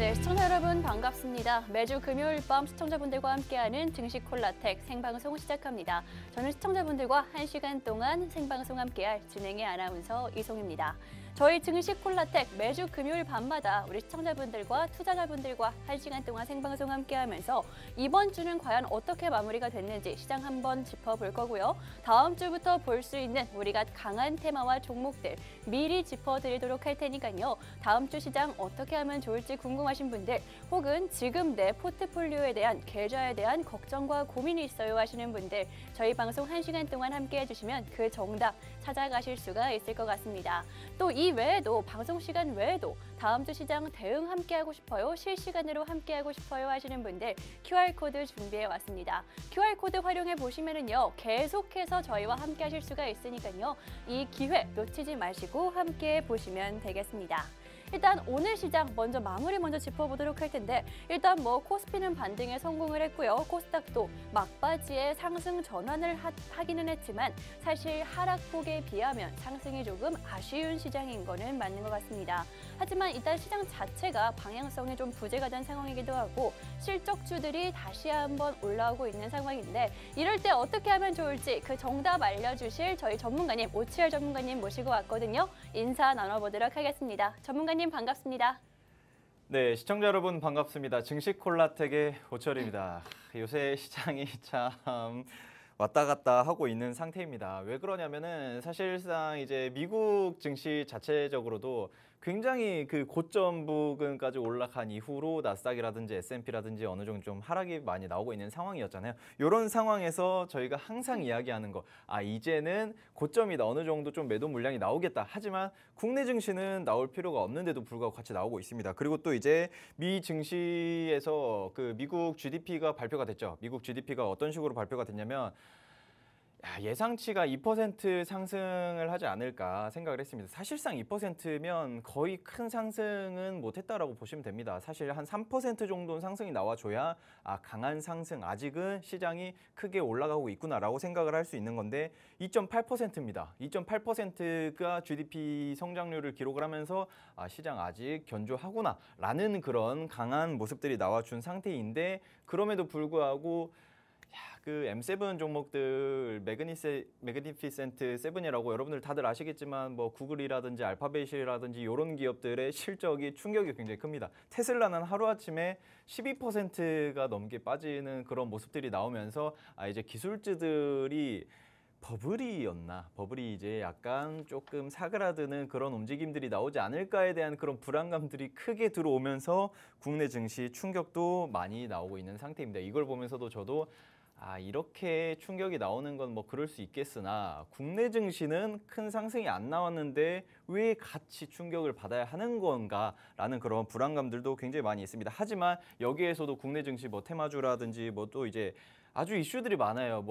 네, 시청자 여러분 반갑습니다. 매주 금요일 밤 시청자분들과 함께하는 증시 콜라텍 생방송 시작합니다. 저는 시청자분들과 1시간 동안 생방송 함께할 진행의 아나운서 이송입니다. 저희 증시 콜라텍 매주 금요일 밤마다 우리 시청자분들과 투자자분들과 1시간 동안 생방송 함께하면서 이번 주는 과연 어떻게 마무리가 됐는지 시장 한번 짚어볼 거고요. 다음 주부터 볼 수 있는 우리가 강한 테마와 종목들 미리 짚어드리도록 할 테니까요. 다음 주 시장 어떻게 하면 좋을지 궁금하신 분들 혹은 지금 내 포트폴리오에 대한 계좌에 대한 걱정과 고민이 있어요 하시는 분들 저희 방송 1시간 동안 함께해 주시면 그 정답 찾아가실 수가 있을 것 같습니다. 또 이 외에도 방송 시간 외에도 다음 주 시장 대응 함께하고 싶어요, 실시간으로 함께하고 싶어요 하시는 분들 QR코드 준비해 왔습니다. QR코드 활용해 보시면은요 계속해서 저희와 함께하실 수가 있으니까요 이 기회 놓치지 마시고 함께해 보시면 되겠습니다. 일단 오늘 시장 마무리 먼저 짚어보도록 할 텐데 일단 코스피는 반등에 성공을 했고요. 코스닥도 막바지에 상승 전환을 하기는 했지만 사실 하락폭에 비하면 상승이 조금 아쉬운 시장인 거는 맞는 것 같습니다. 하지만 일단 시장 자체가 방향성이 좀 부재가 된 상황이기도 하고 실적주들이 다시 한번 올라오고 있는 상황인데 이럴 때 어떻게 하면 좋을지 그 정답 알려주실 저희 전문가님 오치열 전문가님 모시고 왔거든요. 인사 나눠보도록 하겠습니다. 전문가님 반갑습니다. 네, 시청자 여러분 반갑습니다. 증시 콜라텍의 오철입니다. 요새 시장이 참 왔다 갔다 하고 있는 상태입니다. 왜 그러냐면은 사실상 이제 미국 증시 자체적으로도 굉장히 그 고점 부근까지 올라간 이후로 나스닥이라든지 S&P라든지 어느 정도 좀 하락이 많이 나오고 있는 상황이었잖아요. 이런 상황에서 저희가 항상 이야기하는 거, 이제는 고점이다. 어느 정도 좀 매도 물량이 나오겠다. 하지만 국내 증시는 나올 필요가 없는데도 불구하고 같이 나오고 있습니다. 그리고 또 이제 미 증시에서 그 미국 GDP가 발표가 됐죠. 미국 GDP가 어떤 식으로 발표가 됐냐면 예상치가 2% 상승을 하지 않을까 생각을 했습니다. 사실상 2%면 거의 큰 상승은 못했다라고 보시면 됩니다. 사실 한 3% 정도는 상승이 나와줘야 강한 상승, 아직은 시장이 크게 올라가고 있구나라고 생각을 할 수 있는 건데 2.8%입니다. 2.8%가 GDP 성장률을 기록을 하면서 시장 아직 견조하구나라는 그런 강한 모습들이 나와준 상태인데 그럼에도 불구하고 그 M7 종목들 매그니피센트 7이라고 여러분들 다들 아시겠지만 구글이라든지 알파벳이라든지 이런 기업들의 실적이 충격이 굉장히 큽니다. 테슬라는 하루아침에 12%가 넘게 빠지는 그런 모습들이 나오면서 이제 기술주들이 버블이 이제 약간 조금 사그라드는 그런 움직임들이 나오지 않을까에 대한 그런 불안감들이 크게 들어오면서 국내 증시 충격도 많이 나오고 있는 상태입니다. 이걸 보면서도 저도 이렇게 충격이 나오는 건 그럴 수 있겠으나 국내 증시는 큰 상승이 안 나왔는데 왜 같이 충격을 받아야 하는 건가라는 그런 불안감들도 굉장히 많이 있습니다. 하지만 여기에서도 국내 증시 테마주라든지 또 이제 아주 이슈들이 많아요.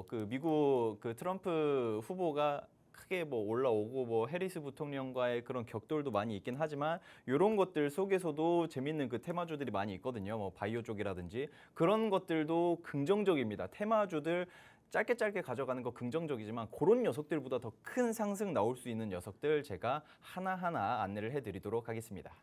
그 미국 그 트럼프 후보가 크게 올라오고 해리스 부통령과의 그런 격돌도 많이 있긴 하지만 이런 것들 속에서도 재밌는 그 테마주들이 많이 있거든요. 바이오 쪽이라든지 그런 것들도 긍정적입니다. 테마주들 짧게 가져가는 거 긍정적이지만 그런 녀석들보다 더 큰 상승 나올 수 있는 녀석들 제가 하나하나 안내를 해드리도록 하겠습니다.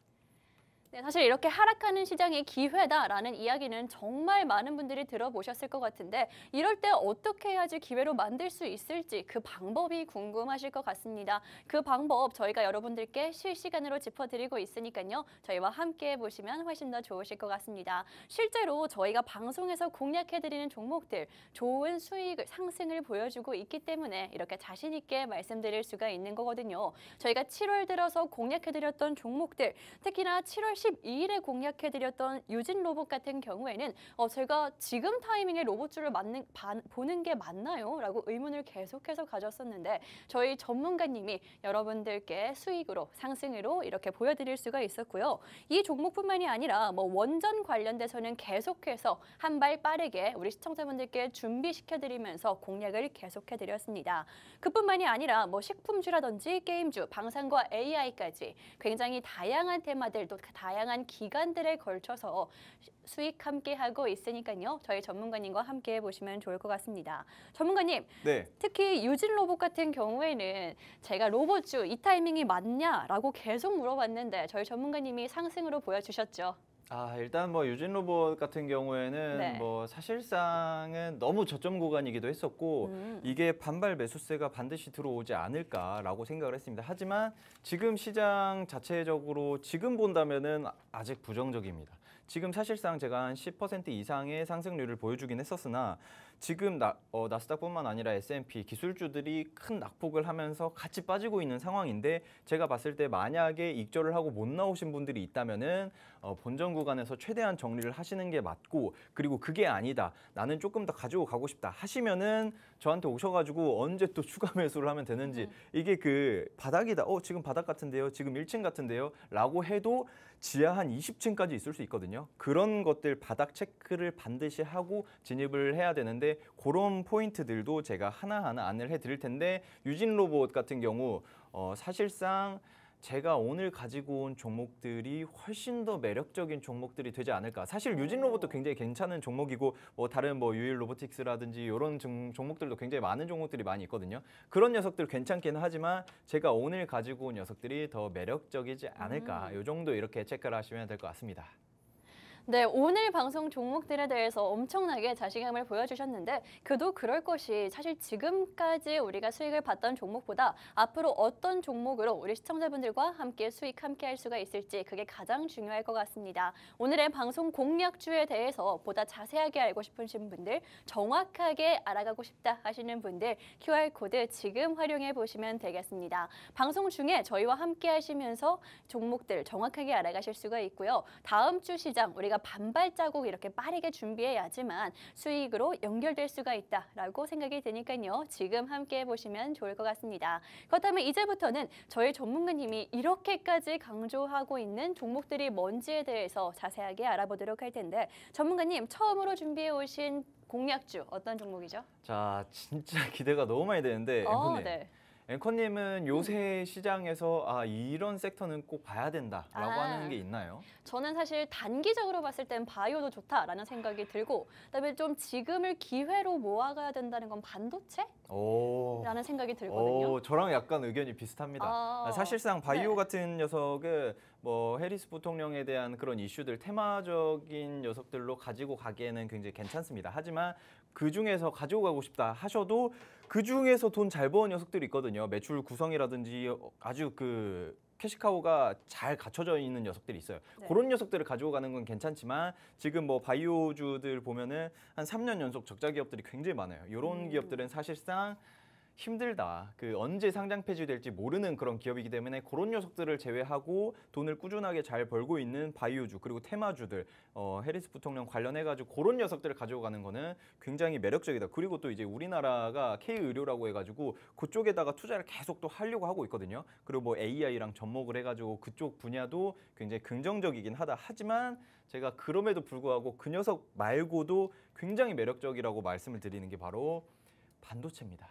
네, 사실 이렇게 하락하는 시장이 기회다라는 이야기는 정말 많은 분들이 들어보셨을 것 같은데 이럴 때 어떻게 해야지 기회로 만들 수 있을지 그 방법이 궁금하실 것 같습니다. 그 방법 저희가 여러분들께 실시간으로 짚어드리고 있으니까요. 저희와 함께 보시면 훨씬 더 좋으실 것 같습니다. 실제로 저희가 방송에서 공략해드리는 종목들 좋은 수익을 상승을 보여주고 있기 때문에 이렇게 자신 있게 말씀드릴 수가 있는 거거든요. 저희가 7월 들어서 공략해드렸던 종목들 특히나 7월 12일에 공략해드렸던 유진 로봇 같은 경우에는 제가 지금 타이밍에 로봇주를 보는 게 맞나요? 라고 의문을 계속해서 가졌었는데 저희 전문가님이 여러분들께 수익으로 상승으로 이렇게 보여드릴 수가 있었고요. 이 종목뿐만이 아니라 원전 관련돼서는 계속해서 한 발 빠르게 우리 시청자분들께 준비시켜드리면서 공략을 계속해드렸습니다. 그뿐만이 아니라 식품주라든지 게임주, 방산과 AI까지 굉장히 다양한 테마들 또 다양한 기간들에 걸쳐서 수익 함께 하고 있으니까요. 저희 전문가님과 함께 보시면 좋을 것 같습니다. 전문가님, 네. 특히 유진 로봇 같은 경우에는 제가 로봇주 이 타이밍이 맞냐라고 계속 물어봤는데 저희 전문가님이 상승으로 보여주셨죠. 일단 뭐 유진 로봇 같은 경우에는 네. 뭐 사실상은 너무 저점 구간이기도 했었고 이게 반발 매수세가 반드시 들어오지 않을까라고 생각을 했습니다. 하지만 지금 시장 자체적으로 지금 본다면은 아직 부정적입니다. 지금 사실상 제가 한 10% 이상의 상승률을 보여주긴 했었으나 지금 나스닥뿐만 아니라 S&P 기술주들이 큰 낙폭을 하면서 같이 빠지고 있는 상황인데 제가 봤을 때 만약에 익절을 하고 못 나오신 분들이 있다면은 본전 구간에서 최대한 정리를 하시는 게 맞고, 그리고 그게 아니다, 나는 조금 더 가지고 가고 싶다 하시면은 저한테 오셔가지고 언제 또 추가 매수를 하면 되는지, 이게 그 바닥이다, 지금 바닥 같은데요, 지금 1층 같은데요 라고 해도 지하 한 20층까지 있을 수 있거든요. 그런 것들 바닥 체크를 반드시 하고 진입을 해야 되는데, 그런 포인트들도 제가 하나하나 안내를 해드릴 텐데, 유진 로봇 같은 경우 사실상 제가 오늘 가지고 온 종목들이 훨씬 더 매력적인 종목들이 되지 않을까. 사실 유진 로봇도 굉장히 괜찮은 종목이고 뭐 다른 뭐 유일 로보틱스라든지 이런 종목들도 굉장히 많은 종목들이 많이 있거든요. 그런 녀석들 괜찮기는 하지만 제가 오늘 가지고 온 녀석들이 더 매력적이지 않을까. 이 정도 이렇게 체크를 하시면 될 것 같습니다. 네, 오늘 방송 종목들에 대해서 엄청나게 자신감을 보여주셨는데 그도 그럴 것이 사실 지금까지 우리가 수익을 봤던 종목보다 앞으로 어떤 종목으로 우리 시청자분들과 함께 수익 함께 할 수가 있을지 그게 가장 중요할 것 같습니다. 오늘의 방송 공략주에 대해서 보다 자세하게 알고 싶으신 분들, 정확하게 알아가고 싶다 하시는 분들 QR코드 지금 활용해 보시면 되겠습니다. 방송 중에 저희와 함께 하시면서 종목들 정확하게 알아가실 수가 있고요. 다음 주 시장 우리가 반발 자국 이렇게 빠르게 준비해야지만 수익으로 연결될 수가 있다라고 생각이 드니까요. 지금 함께 해보시면 좋을 것 같습니다. 그렇다면 이제부터는 저희 전문가님이 이렇게까지 강조하고 있는 종목들이 뭔지에 대해서 자세하게 알아보도록 할 텐데, 전문가님 처음으로 준비해 오신 공략주 어떤 종목이죠? 자, 진짜 기대가 너무 많이 되는데 앵커님. 네. 앵커님은 요새 시장에서 이런 섹터는 꼭 봐야 된다라고 하는 게 있나요? 저는 사실 단기적으로 봤을 땐 바이오도 좋다라는 생각이 들고, 그다음에 좀 지금을 기회로 모아가야 된다는 건 반도체? 라는 생각이 들거든요. 저랑 약간 의견이 비슷합니다. 사실상 바이오 네. 같은 녀석은 뭐 해리스 부통령에 대한 그런 이슈들, 테마적인 녀석들로 가지고 가기에는 굉장히 괜찮습니다. 하지만 그 중에서 가지고 가고 싶다 하셔도 그 중에서 돈 잘 버는 녀석들이 있거든요. 매출 구성이라든지 아주 그 캐시카우가 잘 갖춰져 있는 녀석들이 있어요. 네. 그런 녀석들을 가지고 가는 건 괜찮지만 지금 뭐 바이오주들 보면은 한 3년 연속 적자 기업들이 굉장히 많아요. 이런 기업들은 사실상 힘들다. 그 언제 상장 폐지될지 모르는 그런 기업이기 때문에 그런 녀석들을 제외하고 돈을 꾸준하게 잘 벌고 있는 바이오주 그리고 테마주들, 해리스 부통령 관련해가지고 그런 녀석들을 가지고 가는 거는 굉장히 매력적이다. 그리고 또 이제 우리나라가 K의료라고 해가지고 그쪽에다가 투자를 계속 또 하려고 하고 있거든요. 그리고 뭐 AI랑 접목을 해가지고 그쪽 분야도 굉장히 긍정적이긴 하다. 하지만 제가 그럼에도 불구하고 그 녀석 말고도 굉장히 매력적이라고 말씀을 드리는 게 바로 반도체입니다.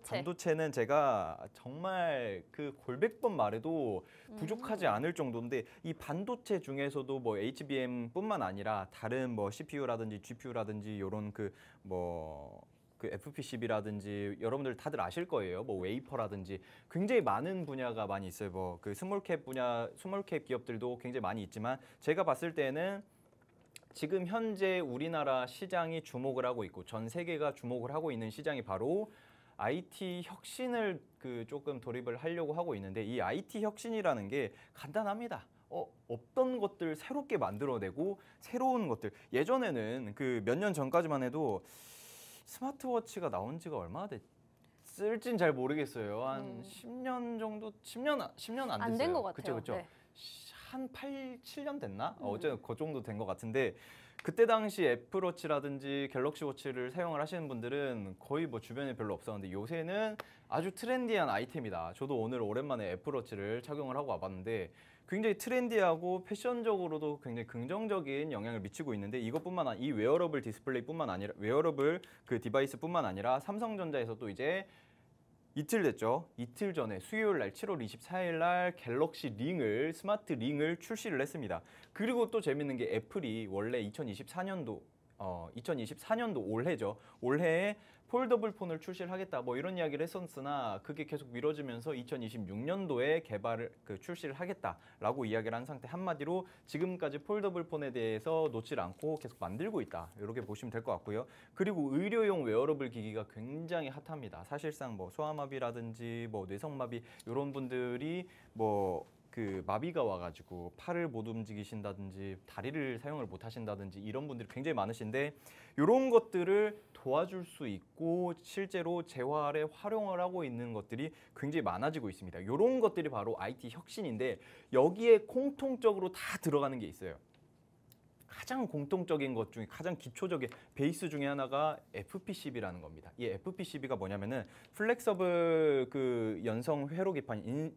반도체는 제가 정말 그 골백번 말해도 부족하지 않을 정도인데, 이 반도체 중에서도 뭐 HBM뿐만 아니라 다른 뭐 CPU라든지 GPU라든지 이런 그 FPCB라든지 여러분들 다들 아실 거예요. 뭐 웨이퍼라든지 굉장히 많은 분야가 많이 있어요. 뭐 그 스몰캡 분야, 스몰캡 기업들도 굉장히 많이 있지만 제가 봤을 때는 지금 현재 우리나라 시장이 주목을 하고 있고 전 세계가 주목을 하고 있는 시장이 바로 IT 혁신을 조금 돌입을 하려고 하고 있는데, 이 IT 혁신이라는 게 간단합니다. 없던 것들 새롭게 만들어내고 새로운 것들. 예전에는 그 몇 년 전까지만 해도 스마트워치가 나온 지가 얼마나 됐을진 잘 모르겠어요. 한 10년 정도, 10년 안 됐어요. 안 된 것 같아요. 그쵸. 네. 한 8, 7년 됐나? 어쨌든 그 정도 된 것 같은데, 그때 당시 애플워치라든지 갤럭시워치를 사용을 하시는 분들은 거의 뭐 주변에 별로 없었는데 요새는 아주 트렌디한 아이템이다. 저도 오늘 오랜만에 애플워치를 착용을 하고 와봤는데 굉장히 트렌디하고 패션적으로도 굉장히 긍정적인 영향을 미치고 있는데, 이것뿐만 아니라 이 웨어러블 디스플레이뿐만 아니라 웨어러블 그 디바이스뿐만 아니라 삼성전자에서도 이제 이틀 됐죠. 이틀 전에 수요일 날 7월 24일 날 갤럭시 링을, 스마트 링을 출시를 했습니다. 그리고 또 재밌는 게 애플이 원래 2024년도 2024년도 올해죠. 올해에 폴더블 폰을 출시를 하겠다 뭐 이런 이야기를 했었으나 그게 계속 미뤄지면서 2026년도에 출시를 하겠다라고 이야기를 한 상태. 한마디로 지금까지 폴더블 폰에 대해서 놓질 않고 계속 만들고 있다. 이렇게 보시면 될 것 같고요. 그리고 의료용 웨어러블 기기가 굉장히 핫합니다. 사실상 뭐 소아마비라든지 뭐 뇌성마비 이런 분들이 마비가 와가지고 팔을 못 움직이신다든지 다리를 사용을 못 하신다든지 이런 분들이 굉장히 많으신데 이런 것들을 도와줄 수 있고 실제로 재활에 활용을 하고 있는 것들이 굉장히 많아지고 있습니다. 이런 것들이 바로 IT 혁신인데 여기에 공통적으로 다 들어가는 게 있어요. 가장 공통적인 것 중에 가장 기초적인 베이스 중에 하나가 FPCB라는 겁니다. 이 FPCB가 뭐냐면은 플렉서블 연성 회로 기판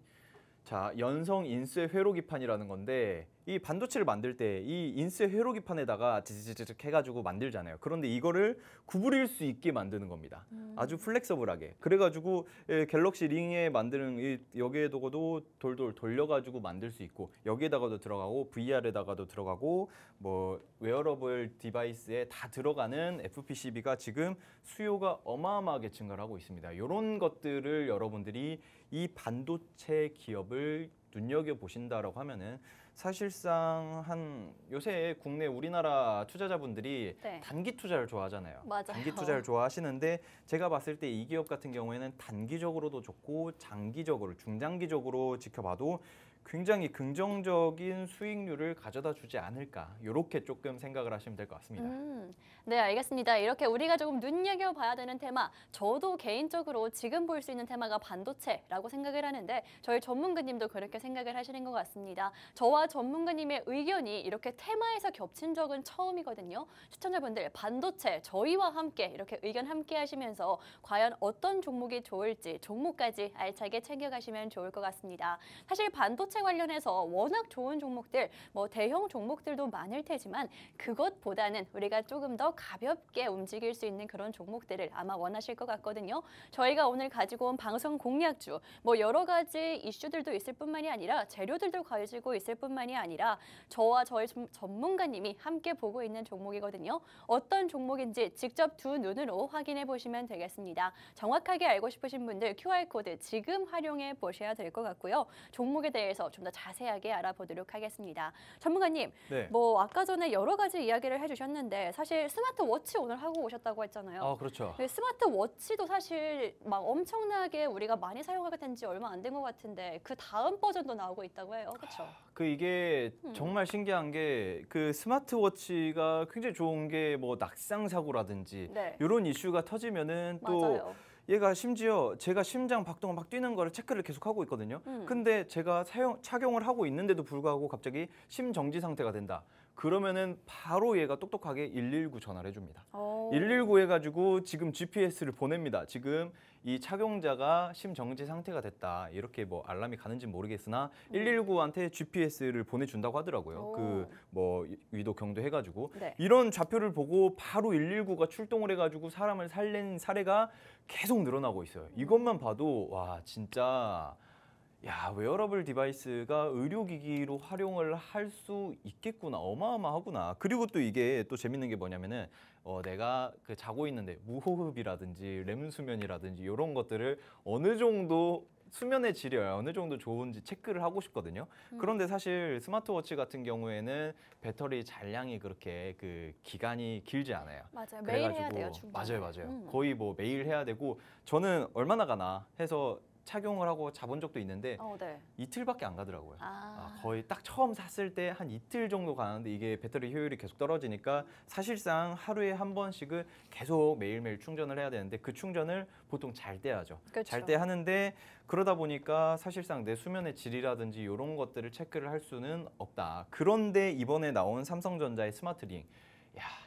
연성 인쇄 회로 기판이라는 건데 이 반도체를 만들 때 이 인쇄 회로 기판에다가 지지직 해가지고 만들잖아요. 그런데 이거를 구부릴 수 있게 만드는 겁니다. 아주 플렉서블하게. 그래가지고 갤럭시 링에 만드는 여기에다가도 돌돌 돌려가지고 만들 수 있고 여기에다가도 들어가고 VR에다가도 들어가고 뭐 웨어러블 디바이스에 다 들어가는 FPCB가 지금 수요가 어마어마하게 증가를 하고 있습니다. 이런 것들을 여러분들이 이 반도체 기업을 눈여겨보신다라고 하면은 사실상 요새 국내 우리나라 투자자분들이 네. 단기 투자를 좋아하잖아요. 맞아요. 단기 투자를 좋아하시는데 제가 봤을 때 이 기업 같은 경우에는 단기적으로도 좋고 장기적으로 중장기적으로 지켜봐도 굉장히 긍정적인 수익률을 가져다 주지 않을까 이렇게 조금 생각을 하시면 될 것 같습니다. 네, 알겠습니다. 이렇게 우리가 조금 눈여겨봐야 되는 테마, 저도 개인적으로 지금 볼 수 있는 테마가 반도체라고 생각을 하는데 저희 전문가님도 그렇게 생각을 하시는 것 같습니다. 저와 전문가님의 의견이 이렇게 테마에서 겹친 적은 처음이거든요. 시청자분들, 반도체 저희와 함께 이렇게 의견 함께 하시면서 과연 어떤 종목이 좋을지 종목까지 알차게 챙겨가시면 좋을 것 같습니다. 사실 반도체 관련해서 워낙 좋은 종목들, 뭐 대형 종목들도 많을 테지만 그것보다는 우리가 조금 더 가볍게 움직일 수 있는 그런 종목들을 아마 원하실 것 같거든요. 저희가 오늘 가지고 온 방송 공략주, 뭐 여러 가지 이슈들도 있을 뿐만이 아니라 재료들도 가지고 있을 뿐만이 아니라 저와 저희 전문가님이 함께 보고 있는 종목이거든요. 어떤 종목인지 직접 두 눈으로 확인해 보시면 되겠습니다. 정확하게 알고 싶으신 분들 QR코드 지금 활용해 보셔야 될 것 같고요. 종목에 대해서 좀 더 자세하게 알아보도록 하겠습니다. 전문가님, 네. 뭐 아까 전에 여러 가지 이야기를 해주셨는데 사실 스마트워치 오늘 하고 오셨다고 했잖아요. 그렇죠. 네, 스마트워치도 사실 막 엄청나게 우리가 많이 사용하게 된 지 얼마 안 된 것 같은데 그 다음 버전도 나오고 있다고 해요. 그렇죠? 이게 정말 신기한 게 스마트워치가 굉장히 좋은 게 뭐 낙상 사고라든지 네. 이런 이슈가 터지면은 또 맞아요. 얘가 심지어 제가 심장 박동을 막 뛰는 거를 체크를 계속 하고 있거든요. 근데 제가 착용을 하고 있는데도 불구하고 갑자기 심정지 상태가 된다. 그러면은 바로 얘가 똑똑하게 119 전화를 해줍니다. 119 해가지고 지금 GPS를 보냅니다. 지금 이 착용자가 심정지 상태가 됐다. 이렇게 뭐 알람이 가는지는 모르겠으나 119한테 GPS를 보내준다고 하더라고요. 위도 경도 해가지고 네. 이런 좌표를 보고 바로 119가 출동을 해가지고 사람을 살린 사례가 계속 늘어나고 있어요. 이것만 봐도 와 진짜. 웨어러블 디바이스가 의료기기로 활용을 할 수 있겠구나. 어마어마하구나. 그리고 또 이게 또 재밌는 게 뭐냐면은 내가 자고 있는데 무호흡이라든지 렘수면이라든지 이런 것들을 어느 정도 수면의 질이 어느 정도 좋은지 체크를 하고 싶거든요. 그런데 사실 스마트워치 같은 경우에는 배터리 잔량이 그렇게 기간이 길지 않아요. 맞아요. 매일 해야 돼요. 맞아요. 거의 뭐 매일 해야 되고 저는 얼마나 가나 해서 착용을 하고 자본 적도 있는데 네. 이틀밖에 안 가더라고요. 거의 딱 처음 샀을 때 한 이틀 정도 가는데 이게 배터리 효율이 계속 떨어지니까 사실상 하루에 한 번씩은 계속 매일매일 충전을 해야 되는데 그 충전을 보통 잘 때 하죠. 그렇죠. 잘 때 하는데 그러다 보니까 사실상 내 수면의 질이라든지 이런 것들을 체크를 할 수는 없다. 그런데 이번에 나온 삼성전자의 스마트링,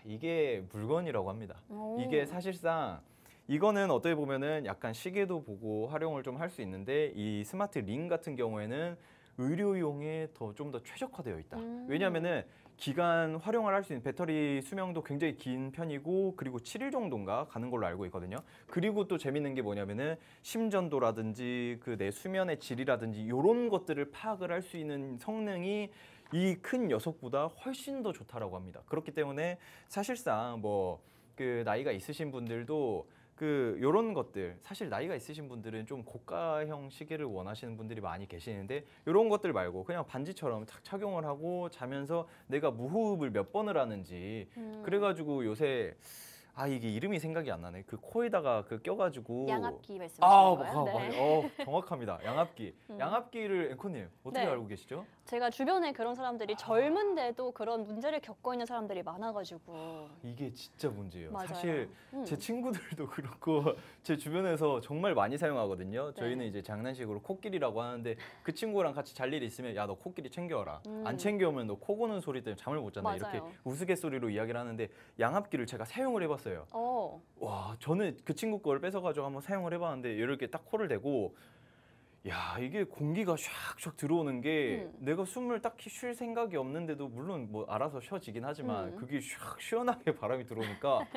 이게 물건이라고 합니다. 이게 사실상 이거는 어떻게 보면은 약간 시계도 보고 활용을 좀 할 수 있는데 이 스마트 링 같은 경우에는 의료용에 좀 더 최적화되어 있다. 왜냐하면은 기간 활용을 할 수 있는 배터리 수명도 굉장히 긴 편이고 그리고 7일 정도인가 가는 걸로 알고 있거든요. 그리고 또 재밌는 게 뭐냐면은 심전도라든지 그 내 수면의 질이라든지 이런 것들을 파악을 할 수 있는 성능이 이 큰 녀석보다 훨씬 더 좋다라고 합니다. 그렇기 때문에 사실상 뭐 그 나이가 있으신 분들도 그 요런 것들 사실 나이가 있으신 분들은 좀 고가형 시계를 원하시는 분들이 많이 계시는데 요런 것들 말고 그냥 반지처럼 탁 착용을 하고 자면서 내가 무호흡을 몇 번을 하는지 그래가지고 요새 이게 이름이 생각이 안 나네. 그 코에다가 그 껴가지고 양압기 말씀하시는 거예요? 네. 정확합니다. 양압기. 양압기를 앵커님 어떻게 네. 알고 계시죠? 제가 주변에 그런 사람들이 젊은데도 그런 문제를 겪고 있는 사람들이 많아가지고. 이게 진짜 문제예요. 맞아요. 사실 제 친구들도 그렇고 제 주변에서 정말 많이 사용하거든요. 저희는 네. 이제 장난식으로 코끼리라고 하는데 그 친구랑 같이 잘 일 있으면 야 너 코끼리 챙겨와라. 안 챙겨오면 너 코 고는 소리 때문에 잠을 못 잔다. 이렇게 맞아요. 우스갯소리로 이야기를 하는데 양압기를 제가 사용을 해봤어요. 와, 저는 그 친구 걸 뺏어가지고 한번 사용을 해봤는데 이렇게 딱 코를 대고 야, 이게 공기가 샥샥 들어오는 게 내가 숨을 딱히 쉴 생각이 없는데도 물론 뭐 알아서 쉬어지긴 하지만 그게 샥 시원하게 바람이 들어오니까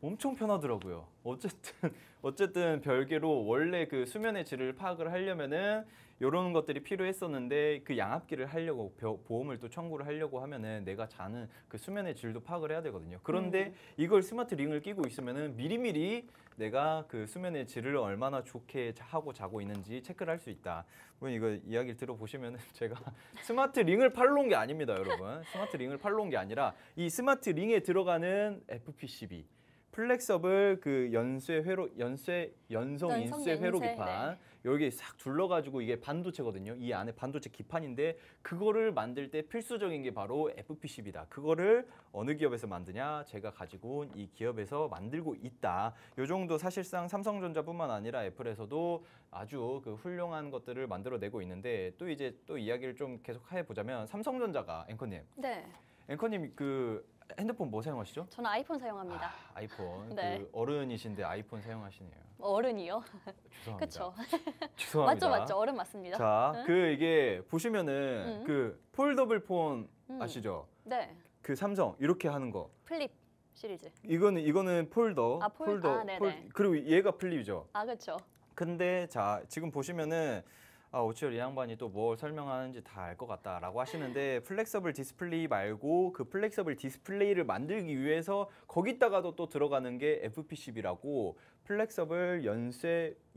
엄청 편하더라고요. 어쨌든 별개로 원래 그 수면의 질을 파악을 하려면은 이런 것들이 필요했었는데 그 양압기를 하려고 보험을 또 청구를 하려고 하면은 내가 자는 그 수면의 질도 파악을 해야 되거든요. 그런데 이걸 스마트 링을 끼고 있으면은 미리미리 내가 그 수면의 질을 얼마나 좋게 하고 자고 있는지 체크를 할 수 있다. 물론 이거 이야기를 들어보시면은 제가 스마트 링을 팔러 온 게 아닙니다, 여러분. 스마트 링을 팔러 온 게 아니라 이 스마트 링에 들어가는 FP12 플렉서블 그 연성 인쇄 회로 기판 여기 싹 둘러가지고 이게 반도체거든요. 이 안에 반도체 기판인데 그거를 만들 때 필수적인 게 바로 FP10이다. 그거를 어느 기업에서 만드냐? 제가 가지고 온 이 기업에서 만들고 있다. 요 정도 사실상 삼성전자뿐만 아니라 애플에서도 아주 그 훌륭한 것들을 만들어내고 있는데 또 이제 또 이야기를 좀 계속 해보자면 삼성전자가 앵커님, 네. 앵커님 그 핸드폰 뭐 사용하시죠? 저는 아이폰 사용합니다. 아이폰. 네. 그 어른이신데 아이폰 사용하시네요. 어른이요? 죄송합니다. 그렇죠. 죄송합니다. 맞죠. 어른 맞습니다. 자, 그 이게 보시면은 그 폴더블 폰 아시죠? 네. 그 삼성 이렇게 하는 거. 플립 시리즈. 이거는 폴더. 네네. 그리고 얘가 플립이죠. 그렇죠. 근데 자, 지금 보시면은 오치열 이 양반이 또 뭘 설명하는지 다 알 것 같다라고 하시는데 플렉서블 디스플레이 말고 그 플렉서블 디스플레이를 만들기 위해서 거기다가도 또 들어가는 게 FP10이라고 플렉서블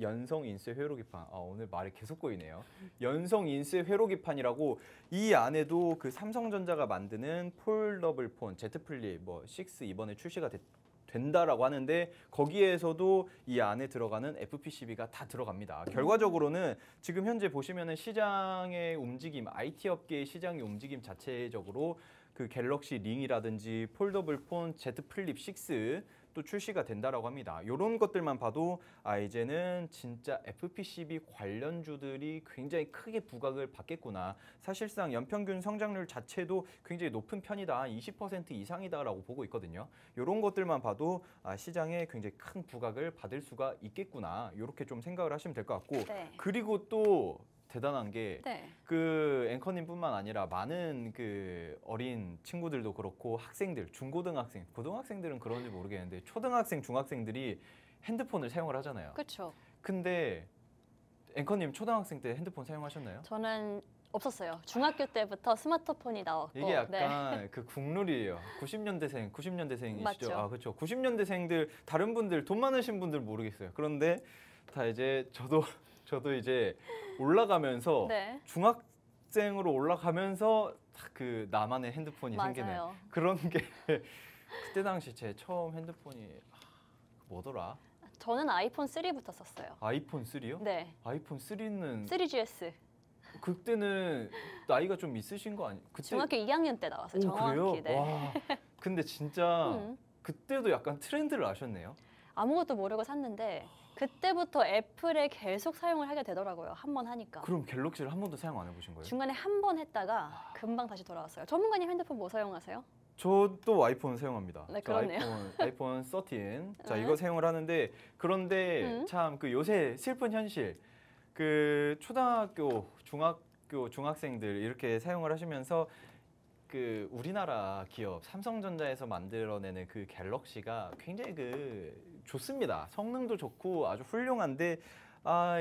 연성 인쇄 회로기판. 오늘 말이 계속 꼬이네요. 연성 인쇄 회로기판이라고 이 안에도 그 삼성전자가 만드는 폴더블 폰 Z 플립 뭐 6 이번에 출시가 된다라고 하는데 거기에서도 이 안에 들어가는 FP12가 다 들어갑니다. 결과적으로는 지금 현재 보시면은 시장의 움직임, IT 업계의 시장의 움직임 자체적으로 그 갤럭시 링이라든지 폴더블 폰 Z 플립 6 또 출시가 된다라고 합니다. 이런 것들만 봐도 이제는 진짜 FP12 관련주들이 굉장히 크게 부각을 받겠구나. 사실상 연평균 성장률 자체도 굉장히 높은 편이다. 20% 이상이다라고 보고 있거든요. 이런 것들만 봐도 시장에 굉장히 큰 부각을 받을 수가 있겠구나. 이렇게 좀 생각을 하시면 될 것 같고 네. 그리고 또 대단한 게 네. 그 앵커님뿐만 아니라 많은 그 어린 친구들도 그렇고 학생들, 중고등학생, 고등학생들은 그런지 모르겠는데 초등학생, 중학생들이 핸드폰을 사용을 하잖아요. 그렇죠. 근데 앵커님 초등학생 때 핸드폰 사용하셨나요? 저는 없었어요. 중학교 때부터 스마트폰이 나왔고. 이게 약간 그 국룰이에요. 90년대생이시죠? 맞죠. 그렇죠. 90년대생들 다른 분들 돈 많으신 분들 모르겠어요. 그런데 다 이제 저도 이제 올라가면서 네. 중학생으로 올라가면서 그 나만의 핸드폰이 생기는 맞아요. 그런 게 그때 당시 제 처음 핸드폰이 뭐더라? 저는 아이폰 3부터 썼어요. 아이폰 3요? 네. 아이폰 3는 3GS. 그때는 나이가 좀 있으신 거 아니에요? 그때 중학교 2학년 때 나왔어요. 정확히. 그래요? 네. 와, 근데 진짜 음. 그때도 약간 트렌드를 아셨네요. 아무것도 모르고 샀는데 그때부터 애플에 계속 사용을 하게 되더라고요. 한 번 하니까. 그럼 갤럭시를 한 번도 사용 안 해보신 거예요? 중간에 한 번 했다가 금방 다시 돌아왔어요. 전문가님 핸드폰 뭐 사용하세요? 저도 아이폰 사용합니다. 네, 저 그렇네요. 아이폰 13. 자, 네. 이거 사용을 하는데 그런데 참 그 요새 슬픈 현실. 그 초등학교, 초등학교, 중학생들 이렇게 사용을 하시면서 그 우리나라 기업 삼성전자에서 만들어내는 그 갤럭시가 굉장히 좋습니다. 성능도 좋고 아주 훌륭한데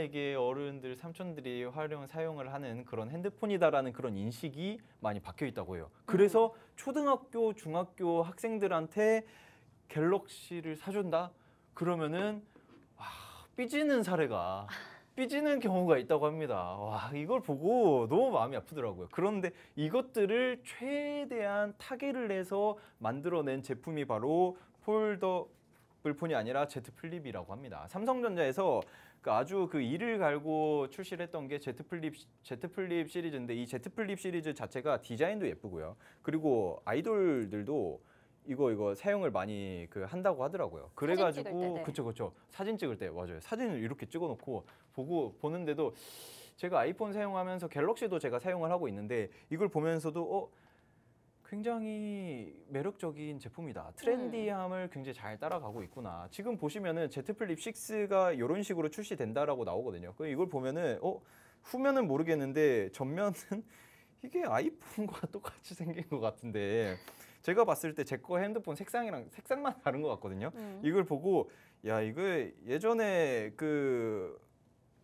이게 어른들, 삼촌들이 사용을 하는 그런 핸드폰이다라는 그런 인식이 많이 박혀 있다고 해요. 그래서 초등학교, 중학교 학생들한테 갤럭시를 사준다? 그러면은 삐지는 경우가 있다고 합니다. 와, 이걸 보고 너무 마음이 아프더라고요. 그런데 이것들을 최대한 타개를 내서 만들어낸 제품이 바로 폴더블 폰이 아니라 Z 플립이라고 합니다. 삼성전자에서 아주 이를 갈고 출시를 했던 게 Z 플립 시리즈인데 이 Z 플립 시리즈 자체가 디자인도 예쁘고요. 그리고 아이돌들도 이거 사용을 많이 한다고 하더라고요. 그래가지고 그쵸 사진 찍을 때 맞아요. 사진을 이렇게 찍어놓고 보는데도 제가 아이폰 사용하면서 갤럭시도 제가 사용을 하고 있는데 이걸 보면서도 굉장히 매력적인 제품이다. 트렌디함을 굉장히 잘 따라가고 있구나. 지금 보시면은 Z 플립 6가 이런 식으로 출시된다라고 나오거든요. 이걸 보면은 후면은 모르겠는데 전면은 이게 아이폰과 똑같이 생긴 것 같은데 제가 봤을 때 제 거 핸드폰 색상만 다른 것 같거든요. 이걸 보고 야 이거 예전에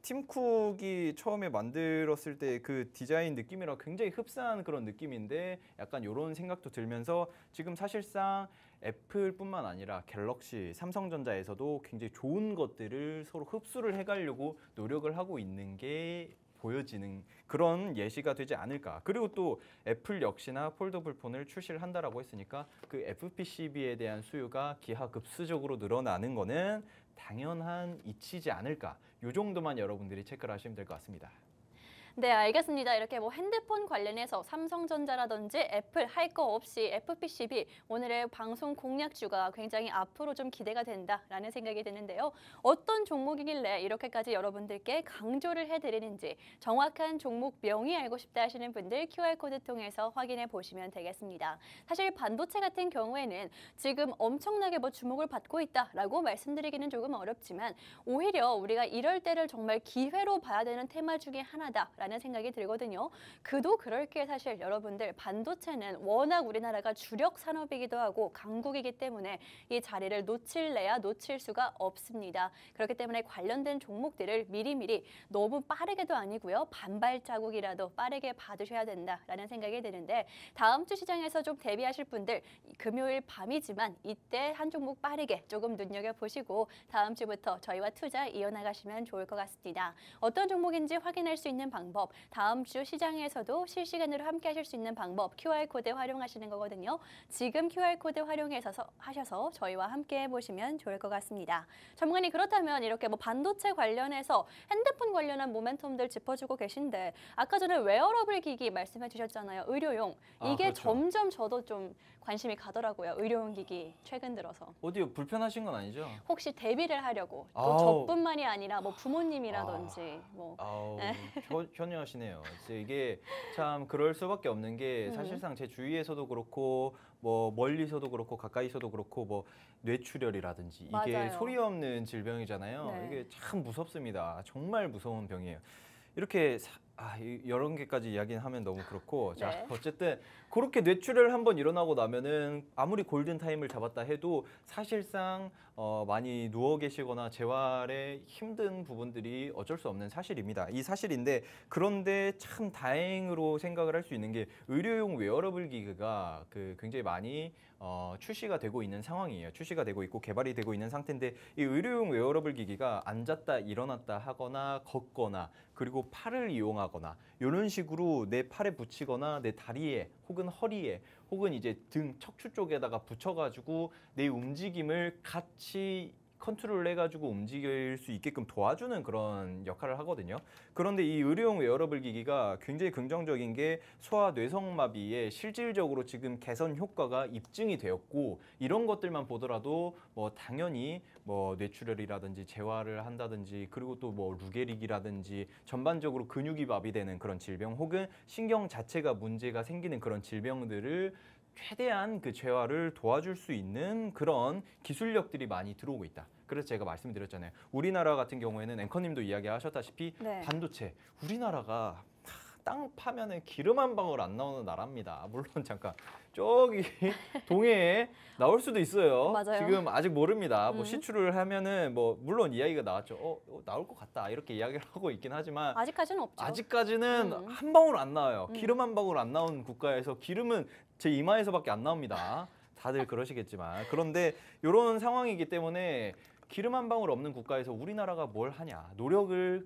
팀 쿡이 처음에 만들었을 때 그 디자인 느낌이랑 굉장히 흡사한 그런 느낌인데 약간 이런 생각도 들면서 지금 사실상 애플뿐만 아니라 갤럭시, 삼성전자에서도 굉장히 좋은 것들을 서로 흡수를 해가려고 노력을 하고 있는 게 보여지는 그런 예시가 되지 않을까. 그리고 또 애플 역시나 폴더블 폰을 출시를 한다라고 했으니까 그 FPCB에 대한 수요가 기하급수적으로 늘어나는 거는 당연한 이치지 않을까. 이 정도만 여러분들이 체크를 하시면 될 것 같습니다. 네, 알겠습니다. 이렇게 핸드폰 관련해서 삼성전자라든지 애플 할 거 없이 FPCB 오늘의 방송 공략주가 굉장히 앞으로 좀 기대가 된다라는 생각이 드는데요. 어떤 종목이길래 이렇게까지 여러분들께 강조를 해드리는지 정확한 종목명이 알고 싶다 하시는 분들 QR코드 통해서 확인해 보시면 되겠습니다. 사실 반도체 같은 경우에는 지금 엄청나게 주목을 받고 있다라고 말씀드리기는 조금 어렵지만 오히려 우리가 이럴 때를 정말 기회로 봐야 되는 테마 중에 하나다. 라는 생각이 들거든요. 그도 그럴 게 사실 여러분들 반도체는 워낙 우리나라가 주력 산업이기도 하고 강국이기 때문에 이 자리를 놓칠래야 놓칠 수가 없습니다. 그렇기 때문에 관련된 종목들을 미리미리 너무 빠르게도 아니고요. 반발자국이라도 빠르게 봐두셔야 된다라는 생각이 드는데 다음 주 시장에서 좀 대비하실 분들 금요일 밤이지만 이때 한 종목 빠르게 조금 눈여겨보시고 다음 주부터 저희와 투자 이어나가시면 좋을 것 같습니다. 어떤 종목인지 확인할 수 있는 방법 다음 주 시장에서도 실시간으로 함께 하실 수 있는 방법 QR코드 활용하시는 거거든요. 지금 QR코드 하셔서 저희와 함께 해보시면 좋을 것 같습니다. 전문가님 그렇다면 이렇게 반도체 관련해서 핸드폰 관련한 모멘텀들 짚어주고 계신데 아까 전에 웨어러블 기기 말씀해 주셨잖아요. 의료용. 이게 그렇죠. 점점 저도 좀 관심이 가더라고요. 의료용 기기 최근 들어서. 어디요? 불편하신 건 아니죠? 혹시 대비를 하려고 또 저뿐만이 아니라 부모님이라든지 현명하시네요. 이게 참 그럴 수밖에 없는 게 사실상 제 주위에서도 그렇고 멀리서도 그렇고 가까이서도 그렇고 뇌출혈이라든지 이게 맞아요. 소리 없는 질병이잖아요. 네. 이게 참 무섭습니다. 정말 무서운 병이에요. 이렇게 이런 게까지 이야기는 하면 너무 그렇고 자 네. 어쨌든 그렇게 뇌출혈 한번 일어나고 나면은 아무리 골든 타임을 잡았다 해도 사실상 많이 누워 계시거나 재활에 힘든 부분들이 어쩔 수 없는 사실입니다. 이 사실인데 그런데 참 다행으로 생각을 할 수 있는 게 의료용 웨어러블 기기가 굉장히 많이 출시가 되고 있는 상황이에요. 출시가 되고 있고 개발이 되고 있는 상태인데 이 의료용 웨어러블 기기가 앉았다 일어났다 하거나 걷거나 그리고 팔을 이용하거나 이런 식으로 내 팔에 붙이거나 내 다리에 혹은 허리에 혹은 이제 등 척추 쪽에다가 붙여가지고 내 움직임을 같이 컨트롤 해가지고 움직일 수 있게끔 도와주는 그런 역할을 하거든요. 그런데 이 의료용 웨어러블 기기가 굉장히 긍정적인 게 소아 뇌성마비에 실질적으로 지금 개선 효과가 입증이 되었고 이런 것들만 보더라도 당연히 뇌출혈이라든지 재활을 한다든지 그리고 또 루게릭이라든지 전반적으로 근육이 마비되는 그런 질병 혹은 신경 자체가 문제가 생기는 그런 질병들을 최대한 재활을 도와줄 수 있는 그런 기술력들이 많이 들어오고 있다. 그래서 제가 말씀드렸잖아요. 우리나라 같은 경우에는 앵커님도 이야기하셨다시피 네. 반도체 우리나라가 땅 파면은 기름 한 방울 안 나오는 나라입니다. 물론 잠깐 저기 동해에 나올 수도 있어요. 맞아요. 지금 아직 모릅니다. 뭐 시추를 하면은 뭐 물론 이야기가 나왔죠. 나올 것 같다 이렇게 이야기를 하고 있긴 하지만 아직까지는 없죠. 아직까지는 한 방울 안 나와요. 기름 한 방울 안 나온 국가에서 기름은 제 이마에서밖에 안 나옵니다. 다들 그러시겠지만 그런데 이런 상황이기 때문에 기름 한 방울 없는 국가에서 우리나라가 뭘 하냐 노력을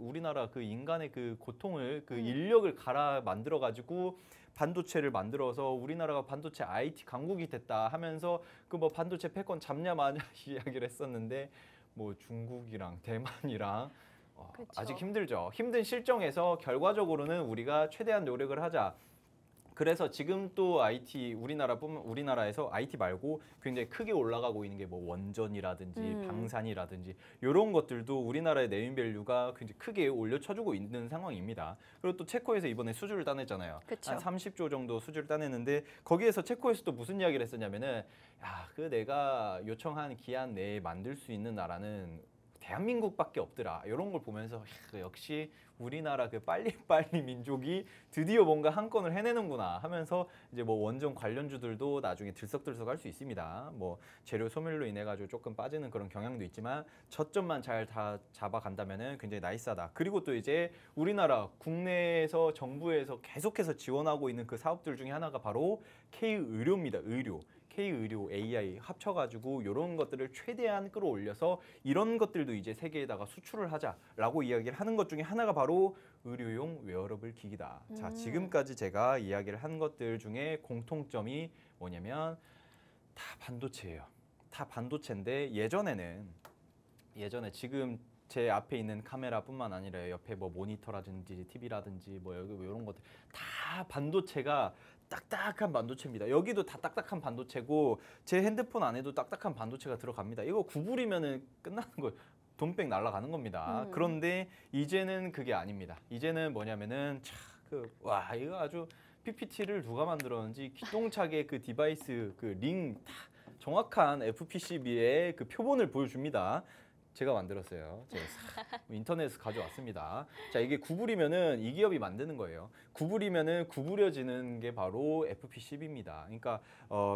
우리나라 그 인간의 그 고통을 그 인력을 갈아 만들어 가지고 반도체를 만들어서 우리나라가 반도체 IT 강국이 됐다 하면서 그 뭐 반도체 패권 잡냐 마냐 이야기를 했었는데 뭐 중국이랑 대만이랑 그쵸. 아직 힘들죠. 힘든 실정에서 결과적으로는 우리가 최대한 노력을 하자. 그래서 지금 또 IT 우리나라에서 IT 말고 굉장히 크게 올라가고 있는 게 뭐 원전이라든지 방산이라든지 이런 것들도 우리나라의 네임밸류가 굉장히 크게 올려쳐주고 있는 상황입니다. 그리고 또 체코에서 이번에 수주를 따냈잖아요. 그쵸. 한 30조 정도 수주를 따냈는데 거기에서 체코에서 또 무슨 이야기를 했었냐면은 그 내가 요청한 기한 내에 만들 수 있는 나라는 대한민국밖에 없더라. 이런 걸 보면서 역시 우리나라 그 빨리빨리 민족이 드디어 뭔가 한 건을 해내는구나 하면서 이제 뭐 원전 관련주들도 나중에 들썩들썩할 수 있습니다. 뭐 재료 소멸로 인해 가지고 조금 빠지는 그런 경향도 있지만 저점만 잘 다 잡아간다면은 굉장히 나이스하다. 그리고 또 이제 우리나라 국내에서 정부에서 계속해서 지원하고 있는 그 사업들 중에 하나가 바로 K-의료입니다. 의료. K-의료, AI 합쳐가지고 이런 것들을 최대한 끌어올려서 이런 것들도 이제 세계에다가 수출을 하자라고 이야기를 하는 것 중에 하나가 바로 의료용 웨어러블 기기다. 자, 지금까지 제가 이야기를 한 것들 중에 공통점이 뭐냐면 다 반도체예요. 다 반도체인데 예전에 지금 제 앞에 있는 카메라뿐만 아니라 옆에 뭐 모니터라든지 TV라든지 뭐 여기 뭐 이런 것들 다 반도체가 딱딱한 반도체입니다. 여기도 다 딱딱한 반도체고 제 핸드폰 안에도 딱딱한 반도체가 들어갑니다. 이거 구부리면은 끝나는 거예요. 돈백 날아가는 겁니다. 그런데 이제는 그게 아닙니다. 이제는 뭐냐면은 이거 아주 PPT를 누가 만들었는지 기똥차게 그 디바이스 그 링 다 정확한 FPCB의 그 표본을 보여줍니다. 제가 만들었어요. 제가 인터넷에서 가져왔습니다. 자, 이게 구부리면은 이 기업이 만드는 거예요. 구부리면은 구부려지는 게 바로 FPCB입니다. 그러니까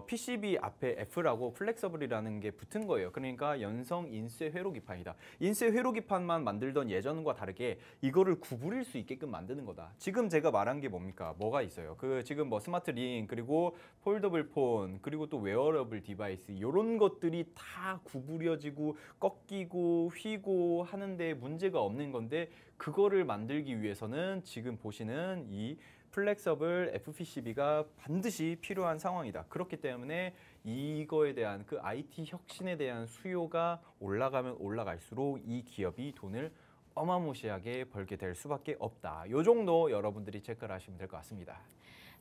PCB 앞에 F라고 플렉서블이라는 게 붙은 거예요. 그러니까 연성 인쇄 회로 기판이다. 인쇄 회로 기판만 만들던 예전과 다르게 이거를 구부릴 수 있게끔 만드는 거다. 지금 제가 말한 게 뭡니까? 뭐가 있어요? 그 지금 뭐 스마트 링 그리고 폴더블 폰 그리고 또 웨어러블 디바이스 이런 것들이 다 구부려지고 꺾이고 휘고 하는데 문제가 없는 건데 그거를 만들기 위해서는 지금 보시는 이 플렉서블 FPCB가 반드시 필요한 상황이다. 그렇기 때문에 이거에 대한 그 IT 혁신에 대한 수요가 올라가면 올라갈수록 이 기업이 돈을 어마무시하게 벌게 될 수밖에 없다. 요 정도 여러분들이 체크를 하시면 될 것 같습니다.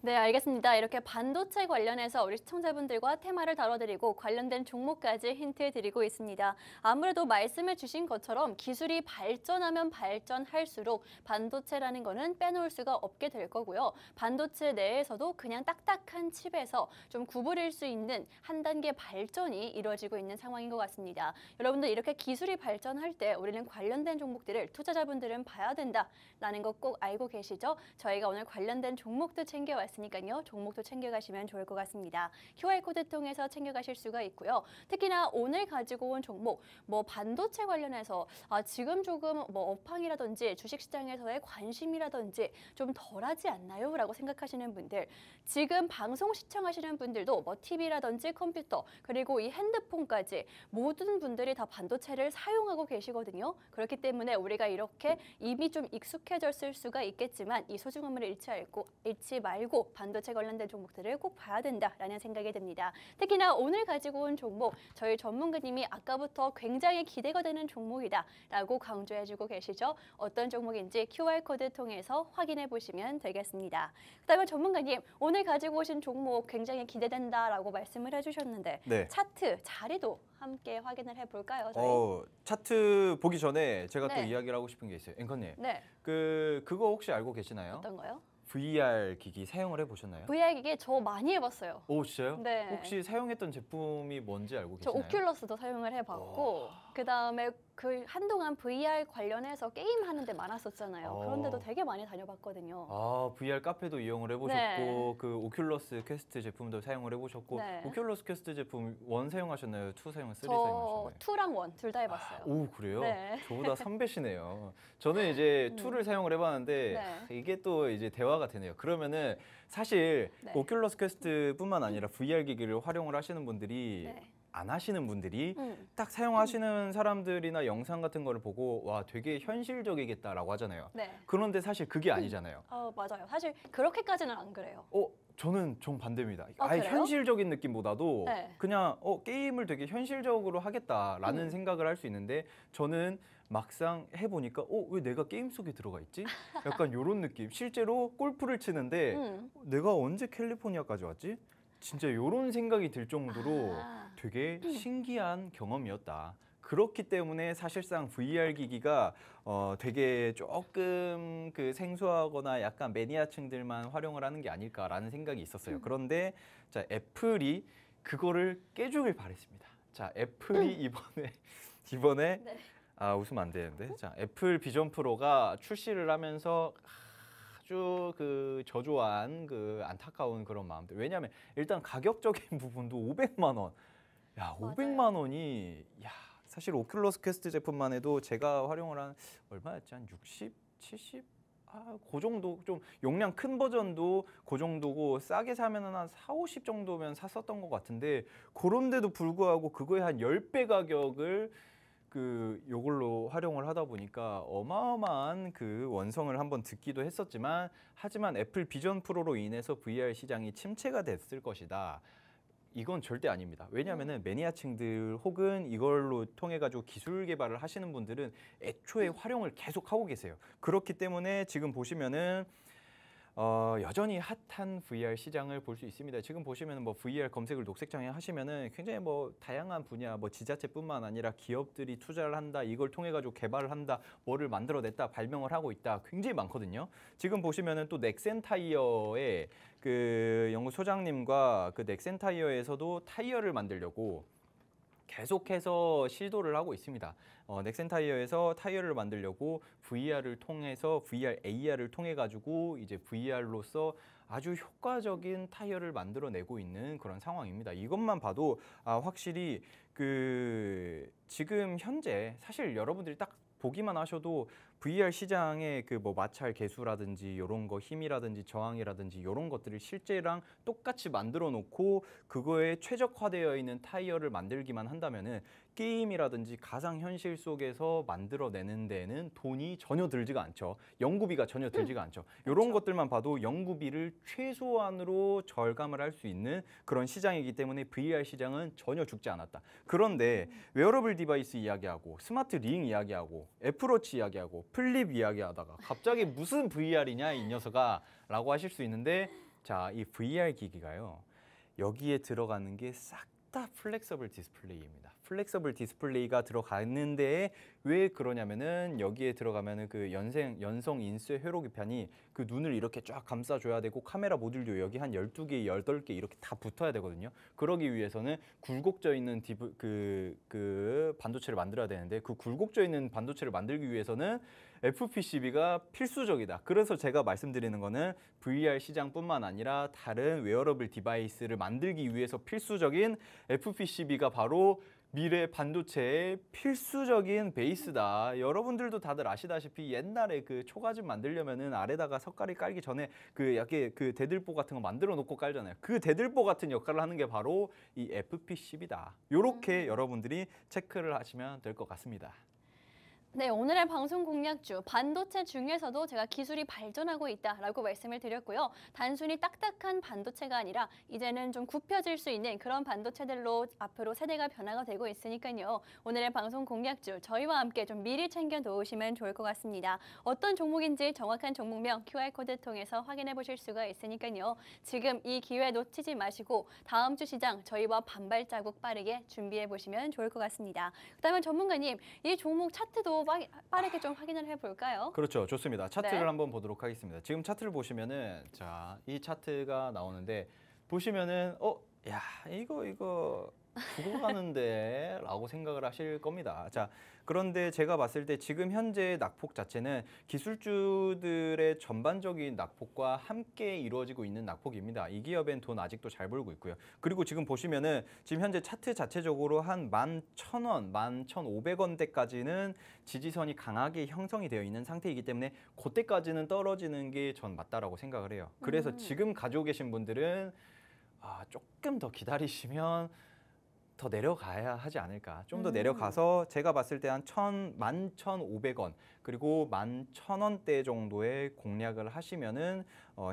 네, 알겠습니다. 이렇게 반도체 관련해서 우리 시청자분들과 테마를 다뤄드리고 관련된 종목까지 힌트 드리고 있습니다. 아무래도 말씀해 주신 것처럼 기술이 발전하면 발전할수록 반도체라는 거는 빼놓을 수가 없게 될 거고요. 반도체 내에서도 그냥 딱딱한 칩에서 좀 구부릴 수 있는 한 단계 발전이 이루어지고 있는 상황인 것 같습니다. 여러분들 이렇게 기술이 발전할 때 우리는 관련된 종목들을 투자자분들은 봐야 된다라는 거 꼭 알고 계시죠? 저희가 오늘 관련된 종목도 챙겨왔습니다. 있으니까요. 종목도 챙겨가시면 좋을 것 같습니다. QR코드 통해서 챙겨가실 수가 있고요. 특히나 오늘 가지고 온 종목, 뭐 반도체 관련해서 지금 조금 뭐 업황이라든지 주식시장에서의 관심이라든지 좀 덜하지 않나요? 라고 생각하시는 분들, 지금 방송 시청하시는 분들도 뭐 TV라든지 컴퓨터 그리고 이 핸드폰까지 모든 분들이 다 반도체를 사용하고 계시거든요. 그렇기 때문에 우리가 이렇게 이미 좀 익숙해졌을 수가 있겠지만 이 소중함을 잃지 말고 반도체 관련된 종목들을 꼭 봐야 된다라는 생각이 듭니다. 특히나 오늘 가지고 온 종목, 저희 전문가님이 아까부터 굉장히 기대가 되는 종목이다라고 강조해주고 계시죠. 어떤 종목인지 QR코드 통해서 확인해 보시면 되겠습니다. 그다음에 전문가님, 오늘 가지고 오신 종목 굉장히 기대된다라고 말씀을 해주셨는데 네. 차트 자리도 함께 확인을 해볼까요? 저희? 차트 보기 전에 제가 또 네. 이야기를 하고 싶은 게 있어요. 앵커님, 네, 그거 혹시 알고 계시나요? 어떤 거요? VR 기기 사용을 해보셨나요? VR 기기 저 많이 해봤어요. 오, 진짜요? 네. 혹시 사용했던 제품이 뭔지 알고 저 계시나요? 오큘러스도 사용을 해봤고 그다음에 그 한동안 VR 관련해서 게임 하는 데 많았었잖아요. 그런데도 되게 많이 다녀봤거든요. 아, VR 카페도 이용을 해보셨고 네. 그 오큘러스 퀘스트 제품도 사용을 해보셨고 네. 오큘러스 퀘스트 제품 1 사용하셨나요? 2 사용하셨나요? 3 저 사용하셨나요? 2랑 1 둘 다 해봤어요. 오, 그래요? 네. 저보다 선배시네요. 저는 이제 2를 사용을 해봤는데 네. 이게 또 이제 대화가 되네요. 그러면은 사실 네. 오큘러스 퀘스트뿐만 아니라 VR 기기를 활용을 하시는 분들이 네. 안 하시는 분들이 딱 사용하시는 사람들이나 영상 같은 거를 보고 와, 되게 현실적이겠다라고 하잖아요. 네. 그런데 사실 그게 아니잖아요. 맞아요. 사실 그렇게까지는 안 그래요. 저는 정반대입니다. 아예 그래요? 현실적인 느낌보다도 네. 그냥 게임을 되게 현실적으로 하겠다라는 생각을 할 수 있는데 저는 막상 해보니까 왜 내가 게임 속에 들어가 있지? 약간 이런 느낌. 실제로 골프를 치는데 내가 언제 캘리포니아까지 왔지? 진짜 이런 생각이 들 정도로 되게 신기한 경험이었다. 그렇기 때문에 사실상 VR 기기가 되게 조금 그 생소하거나 약간 매니아층들만 활용을 하는 게 아닐까라는 생각이 있었어요. 그런데 자, 애플이 그거를 깨주길 바랬습니다. 자, 애플이 이번에 네. 웃으면 안 되는데. 자, 애플 비전 프로가 출시를 하면서 아주 그 저조한 그 안타까운 그런 마음들. 왜냐하면 일단 가격적인 부분도 500만 원. 야, 500만 원이 사실 오큘러스 퀘스트 제품만 해도 제가 활용을 한 얼마였지? 한 60, 70? 그 정도. 좀 용량 큰 버전도 그 정도고 싸게 사면 한 4, 50 정도면 샀었던 것 같은데 그런데도 불구하고 그거의 한 10배 가격을 요걸로 활용을 하다 보니까 어마어마한 그 원성을 한번 듣기도 했었지만 하지만 애플 비전 프로로 인해서 VR 시장이 침체가 됐을 것이다. 이건 절대 아닙니다. 왜냐하면은 매니아층들 혹은 이걸로 통해 가지고 기술 개발을 하시는 분들은 애초에 활용을 계속 하고 계세요. 그렇기 때문에 지금 보시면은 여전히 핫한 VR 시장을 볼 수 있습니다. 지금 보시면 뭐 VR 검색을 녹색창에 하시면은 굉장히 뭐 다양한 분야, 뭐 지자체뿐만 아니라 기업들이 투자를 한다, 이걸 통해 가지고 개발을 한다, 뭐를 만들어냈다, 발명을 하고 있다, 굉장히 많거든요. 지금 보시면은 또 넥센 타이어의 그 연구 소장님과 그 넥센 타이어에서도 타이어를 만들려고 계속해서 시도를 하고 있습니다. 넥센 타이어에서 타이어를 만들려고 VR을 통해서 VR, AR을 통해 가지고 이제 VR로서 아주 효과적인 타이어를 만들어내고 있는 그런 상황입니다. 이것만 봐도 확실히 그 지금 현재 사실 여러분들이 딱 보기만 하셔도 VR 시장의 그 뭐 마찰 개수라든지 이런 거 힘이라든지 저항이라든지 이런 것들을 실제랑 똑같이 만들어 놓고 그거에 최적화되어 있는 타이어를 만들기만 한다면은 게임이라든지 가상 현실 속에서 만들어내는 데는 돈이 전혀 들지가 않죠. 연구비가 전혀 들지가 않죠. 이런 것들만 봐도 연구비를 최소한으로 절감을 할 수 있는 그런 시장이기 때문에 VR 시장은 전혀 죽지 않았다. 그런데 웨어러블 디바이스 이야기하고 스마트 링 이야기하고 애플워치 이야기하고 플립 이야기하다가 갑자기 무슨 VR이냐 이 녀석아 라고 하실 수 있는데 자, 이 VR 기기가요. 여기에 들어가는 게 싹 다 플렉서블 디스플레이입니다. 플렉서블 디스플레이가 들어가는데 왜 그러냐면은 여기에 들어가면은 그 연성 인쇄 회로 기판이 그 눈을 이렇게 쫙 감싸줘야 되고 카메라 모듈도 여기 한 12개, 8개 이렇게 다 붙어야 되거든요. 그러기 위해서는 굴곡져 있는 그 반도체를 만들어야 되는데 그 굴곡져 있는 반도체를 만들기 위해서는 FPCB가 필수적이다. 그래서 제가 말씀드리는 거는 VR 시장뿐만 아니라 다른 웨어러블 디바이스를 만들기 위해서 필수적인 FPCB가 바로 미래 반도체의 필수적인 베이스다. 여러분들도 다들 아시다시피 옛날에 그 초가집 만들려면은 아래다가 석가리 깔기 전에 그 약간 그 대들보 같은 거 만들어 놓고 깔잖아요. 그 대들보 같은 역할을 하는 게 바로 이 FPCB다. 요렇게 여러분들이 체크를 하시면 될 것 같습니다. 네, 오늘의 방송 공략주 반도체 중에서도 제가 기술이 발전하고 있다라고 말씀을 드렸고요. 단순히 딱딱한 반도체가 아니라 이제는 좀 굽혀질 수 있는 그런 반도체들로 앞으로 세대가 변화가 되고 있으니까요. 오늘의 방송 공략주 저희와 함께 좀 미리 챙겨 놓으시면 좋을 것 같습니다. 어떤 종목인지 정확한 종목명 QR코드 통해서 확인해 보실 수가 있으니까요. 지금 이 기회 놓치지 마시고 다음 주 시장 저희와 반발자국 빠르게 준비해 보시면 좋을 것 같습니다. 그다음에 전문가님, 이 종목 차트도 빠르게 좀 확인을 해볼까요? 그렇죠. 좋습니다. 차트를 네. 한번 보도록 하겠습니다. 지금 차트를 보시면은 자, 이 차트가 나오는데 보시면은 야, 이거 죽어가는데 라고 생각을 하실 겁니다. 자, 그런데 제가 봤을 때 지금 현재 낙폭 자체는 기술주들의 전반적인 낙폭과 함께 이루어지고 있는 낙폭입니다. 이 기업엔 돈 아직도 잘 벌고 있고요. 그리고 지금 보시면은 지금 현재 차트 자체적으로 한 11,000원, 11,500원대까지는 지지선이 강하게 형성이 되어 있는 상태이기 때문에 그때까지는 떨어지는 게 전 맞다라고 생각을 해요. 그래서 지금 가지고 계신 분들은 조금 더 기다리시면 더 내려가야 하지 않을까. 좀 더 내려가서 제가 봤을 때 한 11,500원 그리고 11,000원대 정도의 공략을 하시면은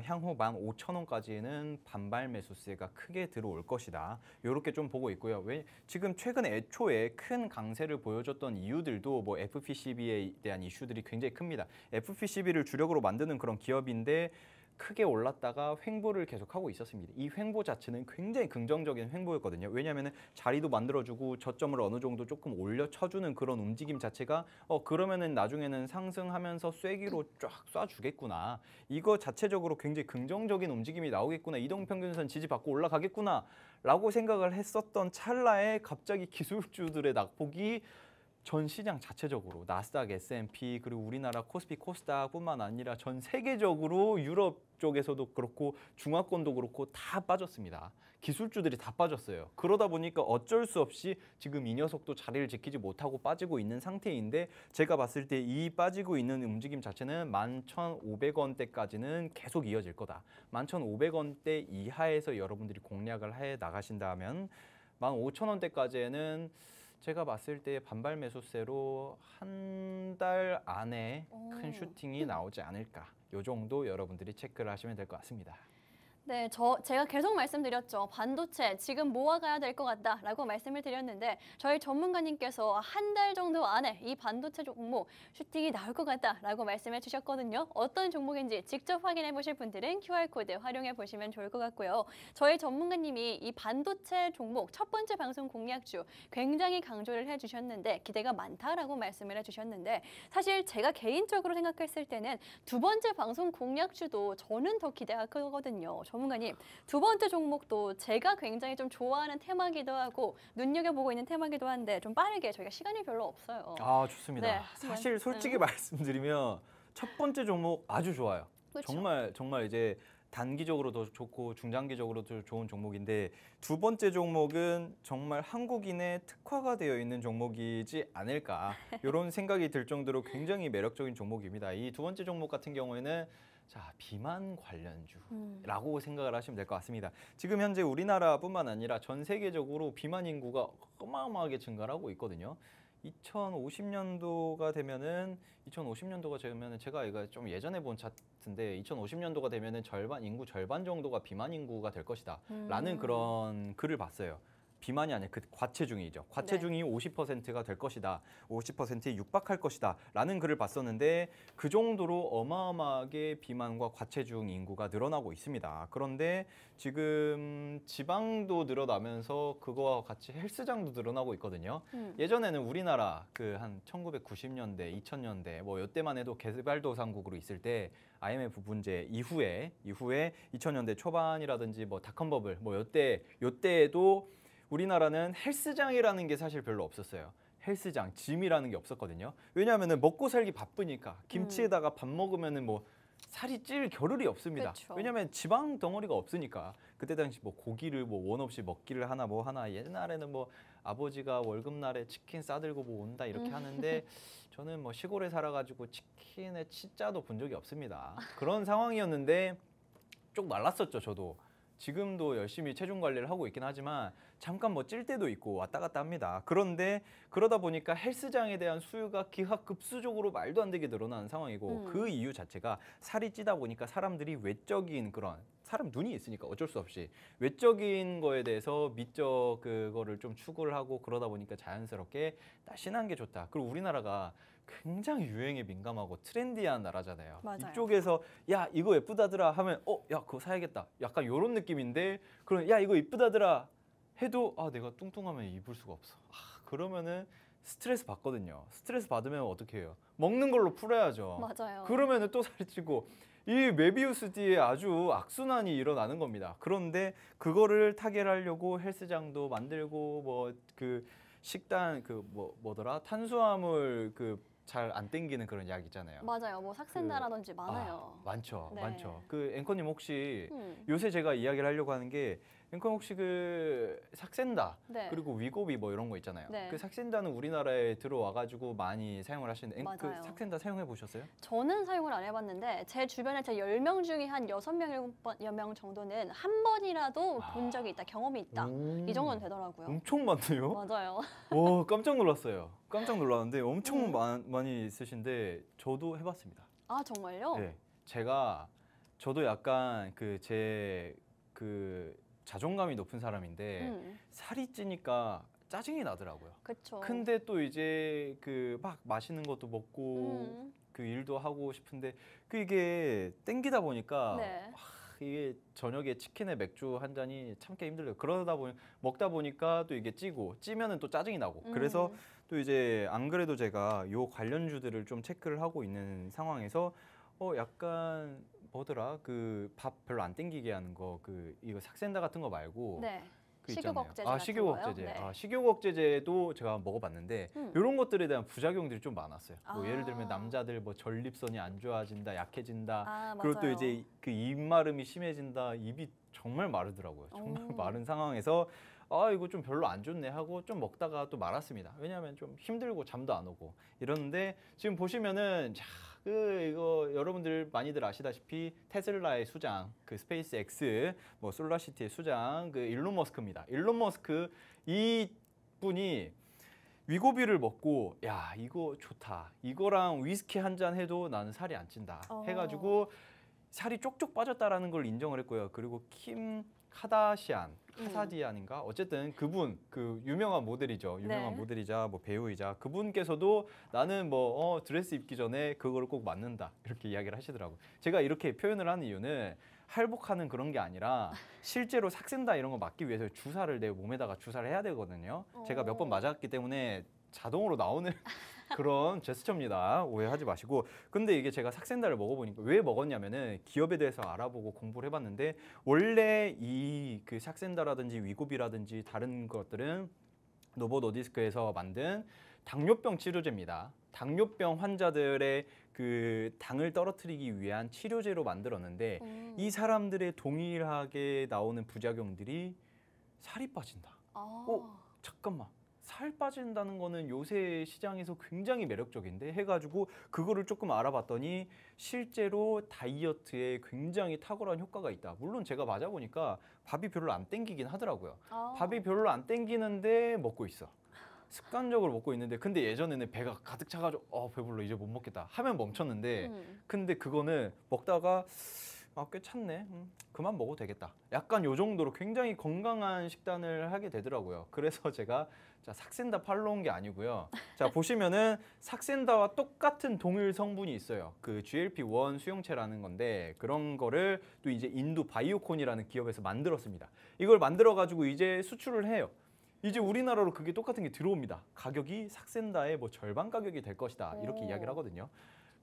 향후 15,000원까지는 반발 매수세가 크게 들어올 것이다. 이렇게 좀 보고 있고요. 지금 최근 애초에 큰 강세를 보여줬던 이유들도 뭐 FPCB에 대한 이슈들이 굉장히 큽니다. FPCB를 주력으로 만드는 그런 기업인데 크게 올랐다가 횡보를 계속하고 있었습니다. 이 횡보 자체는 굉장히 긍정적인 횡보였거든요. 왜냐하면 자리도 만들어주고 저점을 어느 정도 조금 올려쳐주는 그런 움직임 자체가 그러면은 나중에는 상승하면서 쐐기로 쫙 쏴주겠구나. 이거 자체적으로 굉장히 긍정적인 움직임이 나오겠구나. 이동평균선 지지받고 올라가겠구나 라고 생각을 했었던 찰나에 갑자기 기술주들의 낙폭이 전 시장 자체적으로 나스닥, S&P 그리고 우리나라 코스피, 코스닥뿐만 아니라 전 세계적으로 유럽 쪽에서도 그렇고 중화권도 그렇고 다 빠졌습니다. 기술주들이 다 빠졌어요. 그러다 보니까 어쩔 수 없이 지금 이 녀석도 자리를 지키지 못하고 빠지고 있는 상태인데 제가 봤을 때 이 빠지고 있는 움직임 자체는 11,500원대까지는 계속 이어질 거다. 11,500원대 이하에서 여러분들이 공략을 해 나가신다면 15,000원대까지는 제가 봤을 때 반발 매수세로 한 달 안에 큰 슈팅이 나오지 않을까. 요 정도 여러분들이 체크를 하시면 될 것 같습니다. 네, 제가 계속 말씀드렸죠. 반도체 지금 모아가야 될 것 같다라고 말씀을 드렸는데 저희 전문가님께서 한 달 정도 안에 이 반도체 종목 슈팅이 나올 것 같다라고 말씀해 주셨거든요. 어떤 종목인지 직접 확인해 보실 분들은 QR코드 활용해 보시면 좋을 것 같고요. 저희 전문가님이 이 반도체 종목 첫 번째 방송 공략주 굉장히 강조를 해주셨는데 기대가 많다라고 말씀을 해주셨는데 사실 제가 개인적으로 생각했을 때는 두 번째 방송 공략주도 저는 더 기대가 크거든요. 전문가님, 두 번째 종목도 제가 굉장히 좀 좋아하는 테마기도 하고 눈여겨보고 있는 테마기도 한데 좀 빠르게 저희가 시간이 별로 없어요. 좋습니다. 네. 사실 솔직히 말씀드리면 첫 번째 종목 아주 좋아요. 그렇죠. 정말 이제 단기적으로도 좋고 중장기적으로도 좋은 종목인데 두 번째 종목은 정말 한국인의 특화가 되어 있는 종목이지 않을까 이런 생각이 들 정도로 굉장히 매력적인 종목입니다. 이 두 번째 종목 같은 경우에는 비만 관련주라고 생각을 하시면 될 것 같습니다. 지금 현재 우리나라뿐만 아니라 전 세계적으로 비만 인구가 어마어마하게 증가를 하고 있거든요. 2050년도가 되면은 제가 이거 좀 예전에 본 차트인데 2050년도가 되면은 인구 절반 정도가 비만 인구가 될 것이다라는 그런 글을 봤어요. 비만이 아니라 그 과체중이죠. 과체중이 50%가 될 것이다. 50%에 육박할 것이다. 라는 글을 봤었는데 그 정도로 어마어마하게 비만과 과체중 인구가 늘어나고 있습니다. 그런데 지금 지방도 늘어나면서 그거와 같이 헬스장도 늘어나고 있거든요. 예전에는 우리나라 그 한 1990년대, 2000년대 뭐 이때만 해도 개발도상국으로 있을 때 IMF 문제 이후에 2000년대 초반이라든지 뭐 닷컴버블 뭐 요때에도 우리나라는 헬스장이라는 게 사실 별로 없었어요. 헬스장, 짐이라는 게 없었거든요. 왜냐하면 먹고 살기 바쁘니까 김치에다가 밥 먹으면은 뭐 살이 찔 겨를이 없습니다. 그쵸. 왜냐하면 지방 덩어리가 없으니까. 그때 당시 뭐 고기를 뭐 원 없이 먹기를 하나 뭐 하나 옛날에는 뭐 아버지가 월급날에 치킨 싸들고 뭐 온다 이렇게 하는데 저는 뭐 시골에 살아가지고 치킨에 치자도 본 적이 없습니다. 그런 상황이었는데 쭉 말랐었죠, 저도. 지금도 열심히 체중 관리를 하고 있긴 하지만 잠깐 뭐 찔 때도 있고 왔다 갔다 합니다. 그런데 그러다 보니까 헬스장에 대한 수요가 기하급수적으로 말도 안 되게 늘어나는 상황이고 그 이유 자체가 살이 찌다 보니까 사람들이 외적인 그런 사람 눈이 있으니까 어쩔 수 없이 외적인 거에 대해서 미적 그거를 좀 추구를 하고 그러다 보니까 자연스럽게 날씬한 게 좋다. 그리고 우리나라가 굉장히 유행에 민감하고 트렌디한 나라잖아요. 맞아요. 이쪽에서 야 이거 예쁘다더라 하면 야 그거 사야겠다. 약간 이런 느낌인데 그럼 야 이거 예쁘다더라 해도 내가 뚱뚱하면 입을 수가 없어. 그러면은 스트레스 받거든요. 스트레스 받으면 어떻게 해요? 먹는 걸로 풀어야죠. 맞아요. 그러면은 또 살이 찌고 이 메비우스 뒤에 아주 악순환이 일어나는 겁니다. 그런데 그거를 타개하려고 헬스장도 만들고 뭐 그 식단 그 뭐더라 탄수화물 그 잘 안 땡기는 그런 약 있잖아요. 맞아요. 뭐 삭센다라든지 많아요. 많죠, 네. 많죠. 그 앵커님 혹시 음. 요새 제가 이야기를 하려고 하는 게 앵커님 혹시 그 삭센다 네. 그리고 위고비 뭐 이런 거 있잖아요. 네. 그 삭센다는 우리나라에 들어와가지고 많이 사용을 하시는데 그 맞아요. 삭센다 사용해 보셨어요? 저는 사용을 안 해봤는데 제 주변에 제 10명 중에 한 6명, 7명 정도는 한 번이라도 본 적이 있다, 경험이 있다. 이 정도는 되더라고요. 엄청 많네요. 맞아요. 와 깜짝 놀랐어요. 깜짝 놀랐는데 엄청 음. 많이 쓰신데 저도 해봤습니다. 아, 정말요? 네, 저도 약간 제 자존감이 높은 사람인데 살이 찌니까 짜증이 나더라고요. 그쵸. 근데 또 이제 그 막 맛있는 것도 먹고 음. 그 일도 하고 싶은데 이게 땡기다 보니까 네. 이게 저녁에 치킨에 맥주 한 잔이 참기 힘들어요. 그러다 보니 먹다 보니까 또 이게 찌면은 또 짜증이 나고 그래서 또 이제 안 그래도 제가 요 관련주들을 좀 체크를 하고 있는 상황에서 약간 뭐더라 그 밥 별로 안 땡기게 하는 거 이거 삭센다 같은 거 말고 네. 그 있잖아요. 식욕억제제 같은 식욕억제제. 거요? 네. 식욕억제제도 제가 먹어봤는데 이런 것들에 대한 부작용들이 좀 많았어요. 뭐 아. 예를 들면 남자들 뭐 전립선이 안 좋아진다, 약해진다. 아, 그리고 또 맞아요. 이제 그 입마름이 심해진다. 입이 정말 마르더라고요. 정말 오. 마른 상황에서 이거 좀 별로 안 좋네 하고 좀 먹다가 또 말았습니다. 왜냐하면 좀 힘들고 잠도 안 오고 이러는데 지금 보시면은 이거 여러분들 많이들 아시다시피 테슬라의 수장, 그 스페이스 X, 뭐 솔라시티의 수장, 그 일론 머스크입니다. 일론 머스크 이 분이 위고비를 먹고 야 이거 좋다. 이거랑 위스키 한 잔 해도 나는 살이 안 찐다. 해가지고 살이 쪽쪽 빠졌다라는 걸 인정을 했고요. 그리고 킴 카사디안인가? 어쨌든 그분 그 유명한 모델이죠. 유명한 네. 모델이자 뭐 배우이자 그분께서도 나는 뭐 드레스 입기 전에 그거를 꼭 맞는다 이렇게 이야기를 하시더라고요. 제가 이렇게 표현을 하는 이유는 할복하는 그런 게 아니라 실제로 삭센다 이런 거 막기 위해서 주사를 내 몸에다가 주사를 해야 되거든요. 제가 몇 번 맞았기 때문에 자동으로 나오는 그런 제스처입니다. 오해하지 마시고. 근데 이게 제가 삭센다를 먹어보니까 왜 먹었냐면은 기업에 대해서 알아보고 공부를 해봤는데 원래 이 그 삭센다라든지 위고비라든지 다른 것들은 노보 노디스크에서 만든 당뇨병 치료제입니다. 당뇨병 환자들의 그 당을 떨어뜨리기 위한 치료제로 만들었는데 이 사람들의 동일하게 나오는 부작용들이 살이 빠진다. 잠깐만. 살 빠진다는 거는 요새 시장에서 굉장히 매력적인데 해가지고 그거를 조금 알아봤더니 실제로 다이어트에 굉장히 탁월한 효과가 있다. 물론 제가 맞아보니까 밥이 별로 안 땡기긴 하더라고요. 밥이 별로 안 땡기는데 먹고 있어. 습관적으로 먹고 있는데 근데 예전에는 배가 가득 차가지고 배불러 이제 못 먹겠다 하면 멈췄는데 근데 그거는 먹다가 꽤 찼네. 그만 먹어도 되겠다. 약간 요 정도로 굉장히 건강한 식단을 하게 되더라고요. 그래서 제가 삭센다 팔러 온 게 아니고요. 자, 보시면은 삭센다와 똑같은 동일 성분이 있어요. 그 GLP-1 수용체라는 건데 그런 거를 또 이제 인도 바이오콘이라는 기업에서 만들었습니다. 이걸 만들어 가지고 이제 수출을 해요. 이제 우리나라로 그게 똑같은 게 들어옵니다. 가격이 삭센다의 뭐 절반 가격이 될 것이다. 이렇게 이야기를 하거든요.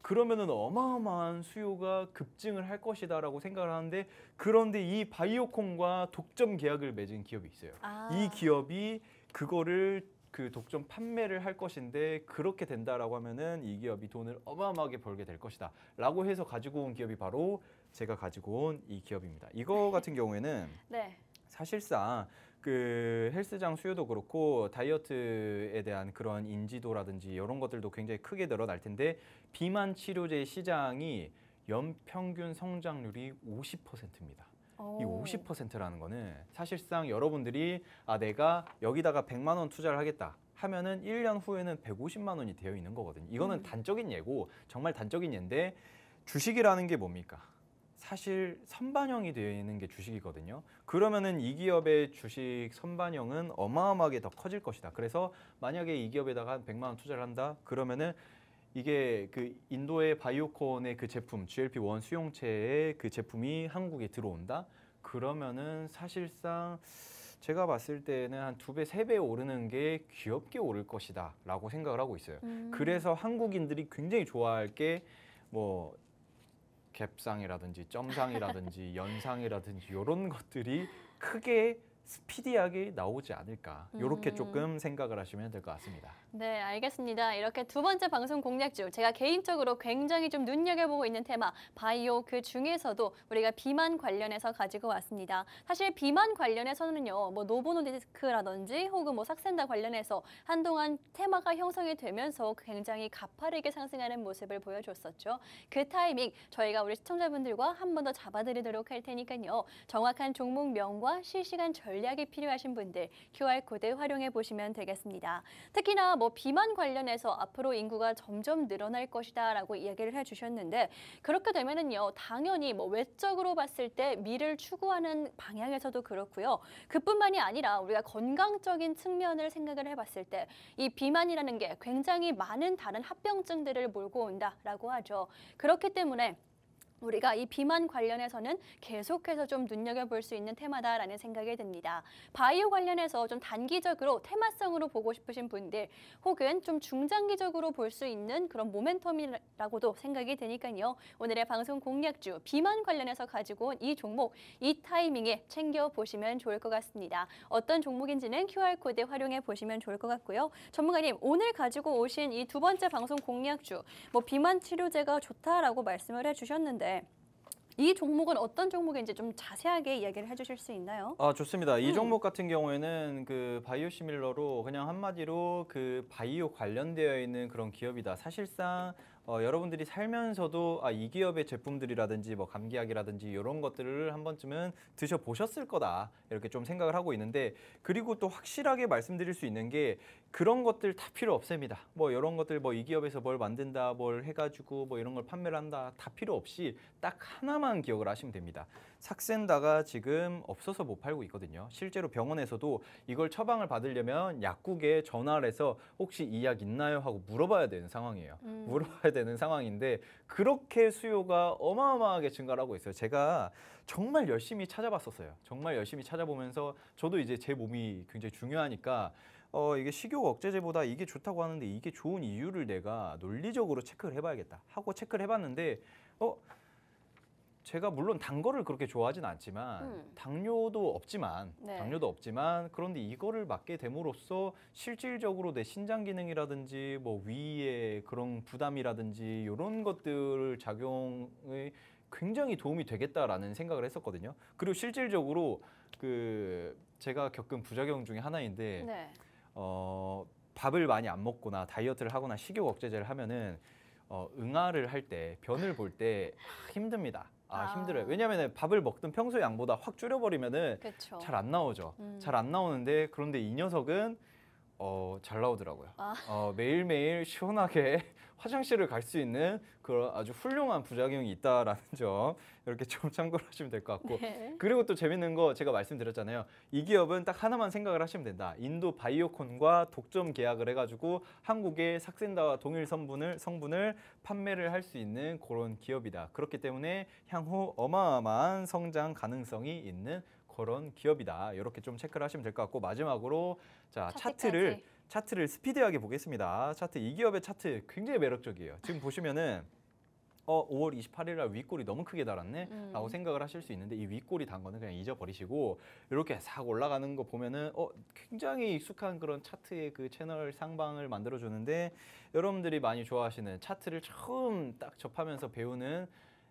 그러면은 어마어마한 수요가 급증을 할 것이다라고 생각을 하는데 그런데 이 바이오콘과 독점 계약을 맺은 기업이 있어요. 이 기업이 그거를 그 독점 판매를 할 것인데 그렇게 된다라고 하면은 이 기업이 돈을 어마어마하게 벌게 될 것이다라고 해서 가지고 온 기업이 바로 제가 가지고 온 이 기업입니다. 이거 같은 경우에는 네. 사실상 그 헬스장 수요도 그렇고 다이어트에 대한 그런 인지도라든지 이런 것들도 굉장히 크게 늘어날 텐데 비만 치료제 시장이 연평균 성장률이 50%입니다. 이 50%라는 거는 사실상 여러분들이 내가 여기다가 100만 원 투자를 하겠다 하면은 1년 후에는 150만 원이 되어 있는 거거든요. 이거는 단적인 예고 정말 단적인 예인데 주식이라는 게 뭡니까? 사실 선반영이 되어 있는 게 주식이거든요. 그러면은 이 기업의 주식 선반영은 어마어마하게 더 커질 것이다. 그래서 만약에 이 기업에다가 한 100만 원 투자를 한다. 그러면은 이게 그 인도의 바이오콘의 그 제품 GLP-1 수용체의 그 제품이 한국에 들어온다. 그러면은 사실상 제가 봤을 때는 한 2배, 3배 오르는 게 귀엽게 오를 것이다 라고 생각을 하고 있어요. 그래서 한국인들이 굉장히 좋아할 게 뭐 갭상이라든지 점상이라든지 연상이라든지 이런 것들이 크게 스피디하게 나오지 않을까 이렇게 조금 생각을 하시면 될 것 같습니다. 네, 알겠습니다. 이렇게 두 번째 방송 공략주, 제가 개인적으로 굉장히 좀 눈여겨보고 있는 테마, 바이오 그 중에서도 우리가 비만 관련해서 가지고 왔습니다. 사실 비만 관련해서는요, 뭐 노보노디스크라든지 혹은 뭐 삭센다 관련해서 한동안 테마가 형성이 되면서 굉장히 가파르게 상승하는 모습을 보여줬었죠. 그 타이밍 저희가 우리 시청자분들과 한 번 더 잡아드리도록 할 테니까요. 정확한 종목명과 실시간 전략이 필요하신 분들 QR코드 활용해 보시면 되겠습니다. 특히나 뭐 비만 관련해서 앞으로 인구가 점점 늘어날 것이다라고 이야기를 해주셨는데 그렇게 되면은요 당연히 뭐 외적으로 봤을 때 미를 추구하는 방향에서도 그렇고요. 그뿐만이 아니라 우리가 건강적인 측면을 생각을 해봤을 때 이 비만이라는 게 굉장히 많은 다른 합병증들을 몰고 온다라고 하죠. 그렇기 때문에 우리가 이 비만 관련해서는 계속해서 좀 눈여겨볼 수 있는 테마다라는 생각이 듭니다. 바이오 관련해서 좀 단기적으로 테마성으로 보고 싶으신 분들 혹은 좀 중장기적으로 볼 수 있는 그런 모멘텀이라고도 생각이 되니까요. 오늘의 방송 공략주 비만 관련해서 가지고 온 이 종목, 이 타이밍에 챙겨보시면 좋을 것 같습니다. 어떤 종목인지는 QR코드 활용해 보시면 좋을 것 같고요. 전문가님, 오늘 가지고 오신 이 두 번째 방송 공략주, 뭐 비만 치료제가 좋다라고 말씀을 해주셨는데 이 종목은 어떤 종목인지 좀 자세하게 이야기를 해주실 수 있나요? 아, 좋습니다. 이 종목 같은 경우에는 그 바이오시밀러로 그냥 한마디로 그 바이오 관련되어 있는 그런 기업이다. 사실상 여러분들이 살면서도 이 기업의 제품들이라든지 뭐 감기약이라든지 이런 것들을 한 번쯤은 드셔보셨을 거다 이렇게 좀 생각을 하고 있는데 그리고 또 확실하게 말씀드릴 수 있는 게 그런 것들 다 필요 없습니다. 뭐 이런 것들 뭐 이 기업에서 뭘 만든다 뭘 해가지고 뭐 이런 걸 판매를 한다 다 필요 없이 딱 하나만 기억을 하시면 됩니다. 삭센다가 지금 없어서 못 팔고 있거든요. 실제로 병원에서도 이걸 처방을 받으려면 약국에 전화를 해서 혹시 이 약 있나요? 하고 물어봐야 되는 상황이에요. 물어봐야 되는 상황인데 그렇게 수요가 어마어마하게 증가를 하고 있어요. 제가 정말 열심히 찾아봤었어요. 정말 열심히 찾아보면서 저도 이제 제 몸이 굉장히 중요하니까 이게 식욕 억제제보다 이게 좋다고 하는데 이게 좋은 이유를 내가 논리적으로 체크를 해봐야겠다 하고 체크를 해봤는데 제가 물론 단 거를 그렇게 좋아하진 않지만 당뇨도 없지만 그런데 이거를 맞게 됨으로써 실질적으로 내 신장 기능이라든지 뭐 위에 그런 부담이라든지 이런 것들 작용에 굉장히 도움이 되겠다라는 생각을 했었거든요. 그리고 실질적으로 그 제가 겪은 부작용 중에 하나인데 밥을 많이 안 먹거나 다이어트를 하거나 식욕 억제제를 하면은 응아를 할 때 변을 볼 때 힘듭니다. 힘들어요. 왜냐하면 밥을 먹던 평소 양보다 확 줄여버리면은 잘 안 나오죠. 잘 안 나오는데 그런데 이 녀석은 잘 나오더라고요. 매일매일 시원하게 화장실을 갈 수 있는 그런 아주 훌륭한 부작용이 있다라는 점 이렇게 좀 참고를 하시면 될 것 같고 그리고 또 재밌는 거 제가 말씀드렸잖아요. 이 기업은 딱 하나만 생각을 하시면 된다. 인도 바이오콘과 독점 계약을 해가지고 한국에 삭센다와 동일 성분을 판매를 할 수 있는 그런 기업이다. 그렇기 때문에 향후 어마어마한 성장 가능성이 있는 그런 기업이다. 이렇게 좀 체크를 하시면 될 것 같고 마지막으로 자 차트를 스피디하게 보겠습니다. 차트 이 기업의 차트 굉장히 매력적이에요. 지금 보시면은 5월 28일 날 윗골이 너무 크게 달았네 라고 생각을 하실 수 있는데 이 윗골이 단 거는 그냥 잊어버리시고 이렇게 싹 올라가는 거 보면은 굉장히 익숙한 그런 차트의 그 채널 상방을 만들어 주는데 여러분들이 많이 좋아하시는 차트를 처음 딱 접하면서 배우는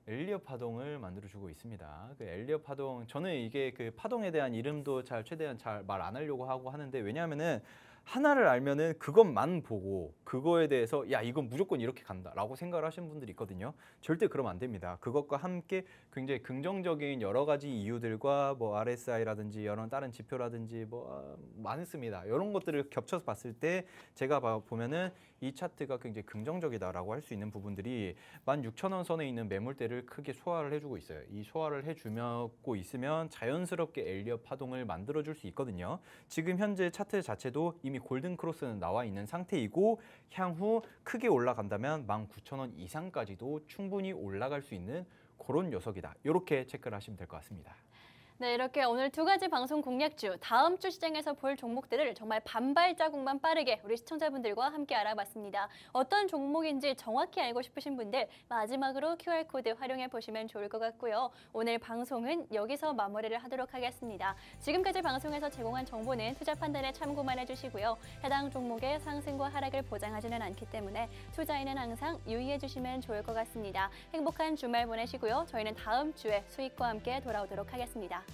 엘리엇 파동을 만들어주고 있습니다. 그 엘리엇 파동, 저는 이게 그 파동에 대한 이름도 최대한 잘 말 안 하려고 하고 하는데 왜냐하면은 하나를 알면은 그것만 보고 그거에 대해서 야 이건 무조건 이렇게 간다라고 생각을 하시는 분들이 있거든요. 절대 그러면 안 됩니다. 그것과 함께 굉장히 긍정적인 여러 가지 이유들과 뭐 RSI라든지 여러 다른 지표라든지 뭐 많습니다. 이런 것들을 겹쳐서 봤을 때 제가 보면은 이 차트가 굉장히 긍정적이다라고 할 수 있는 부분들이 16,000원 선에 있는 매물대를 크게 소화를 해주고 있어요. 이 소화를 해주고 있으면 자연스럽게 엘리엇 파동을 만들어줄 수 있거든요. 지금 현재 차트 자체도 이미 골든 크로스는 나와 있는 상태이고 향후 크게 올라간다면 19,000원 이상까지도 충분히 올라갈 수 있는 그런 녀석이다. 이렇게 체크를 하시면 될 것 같습니다. 네, 이렇게 오늘 두 가지 방송 공략주, 다음 주 시장에서 볼 종목들을 정말 반발자국만 빠르게 우리 시청자분들과 함께 알아봤습니다. 어떤 종목인지 정확히 알고 싶으신 분들 마지막으로 QR코드 활용해 보시면 좋을 것 같고요. 오늘 방송은 여기서 마무리를 하도록 하겠습니다. 지금까지 방송에서 제공한 정보는 투자 판단에 참고만 해주시고요. 해당 종목의 상승과 하락을 보장하지는 않기 때문에 투자에는 항상 유의해 주시면 좋을 것 같습니다. 행복한 주말 보내시고요. 저희는 다음 주에 수익과 함께 돌아오도록 하겠습니다.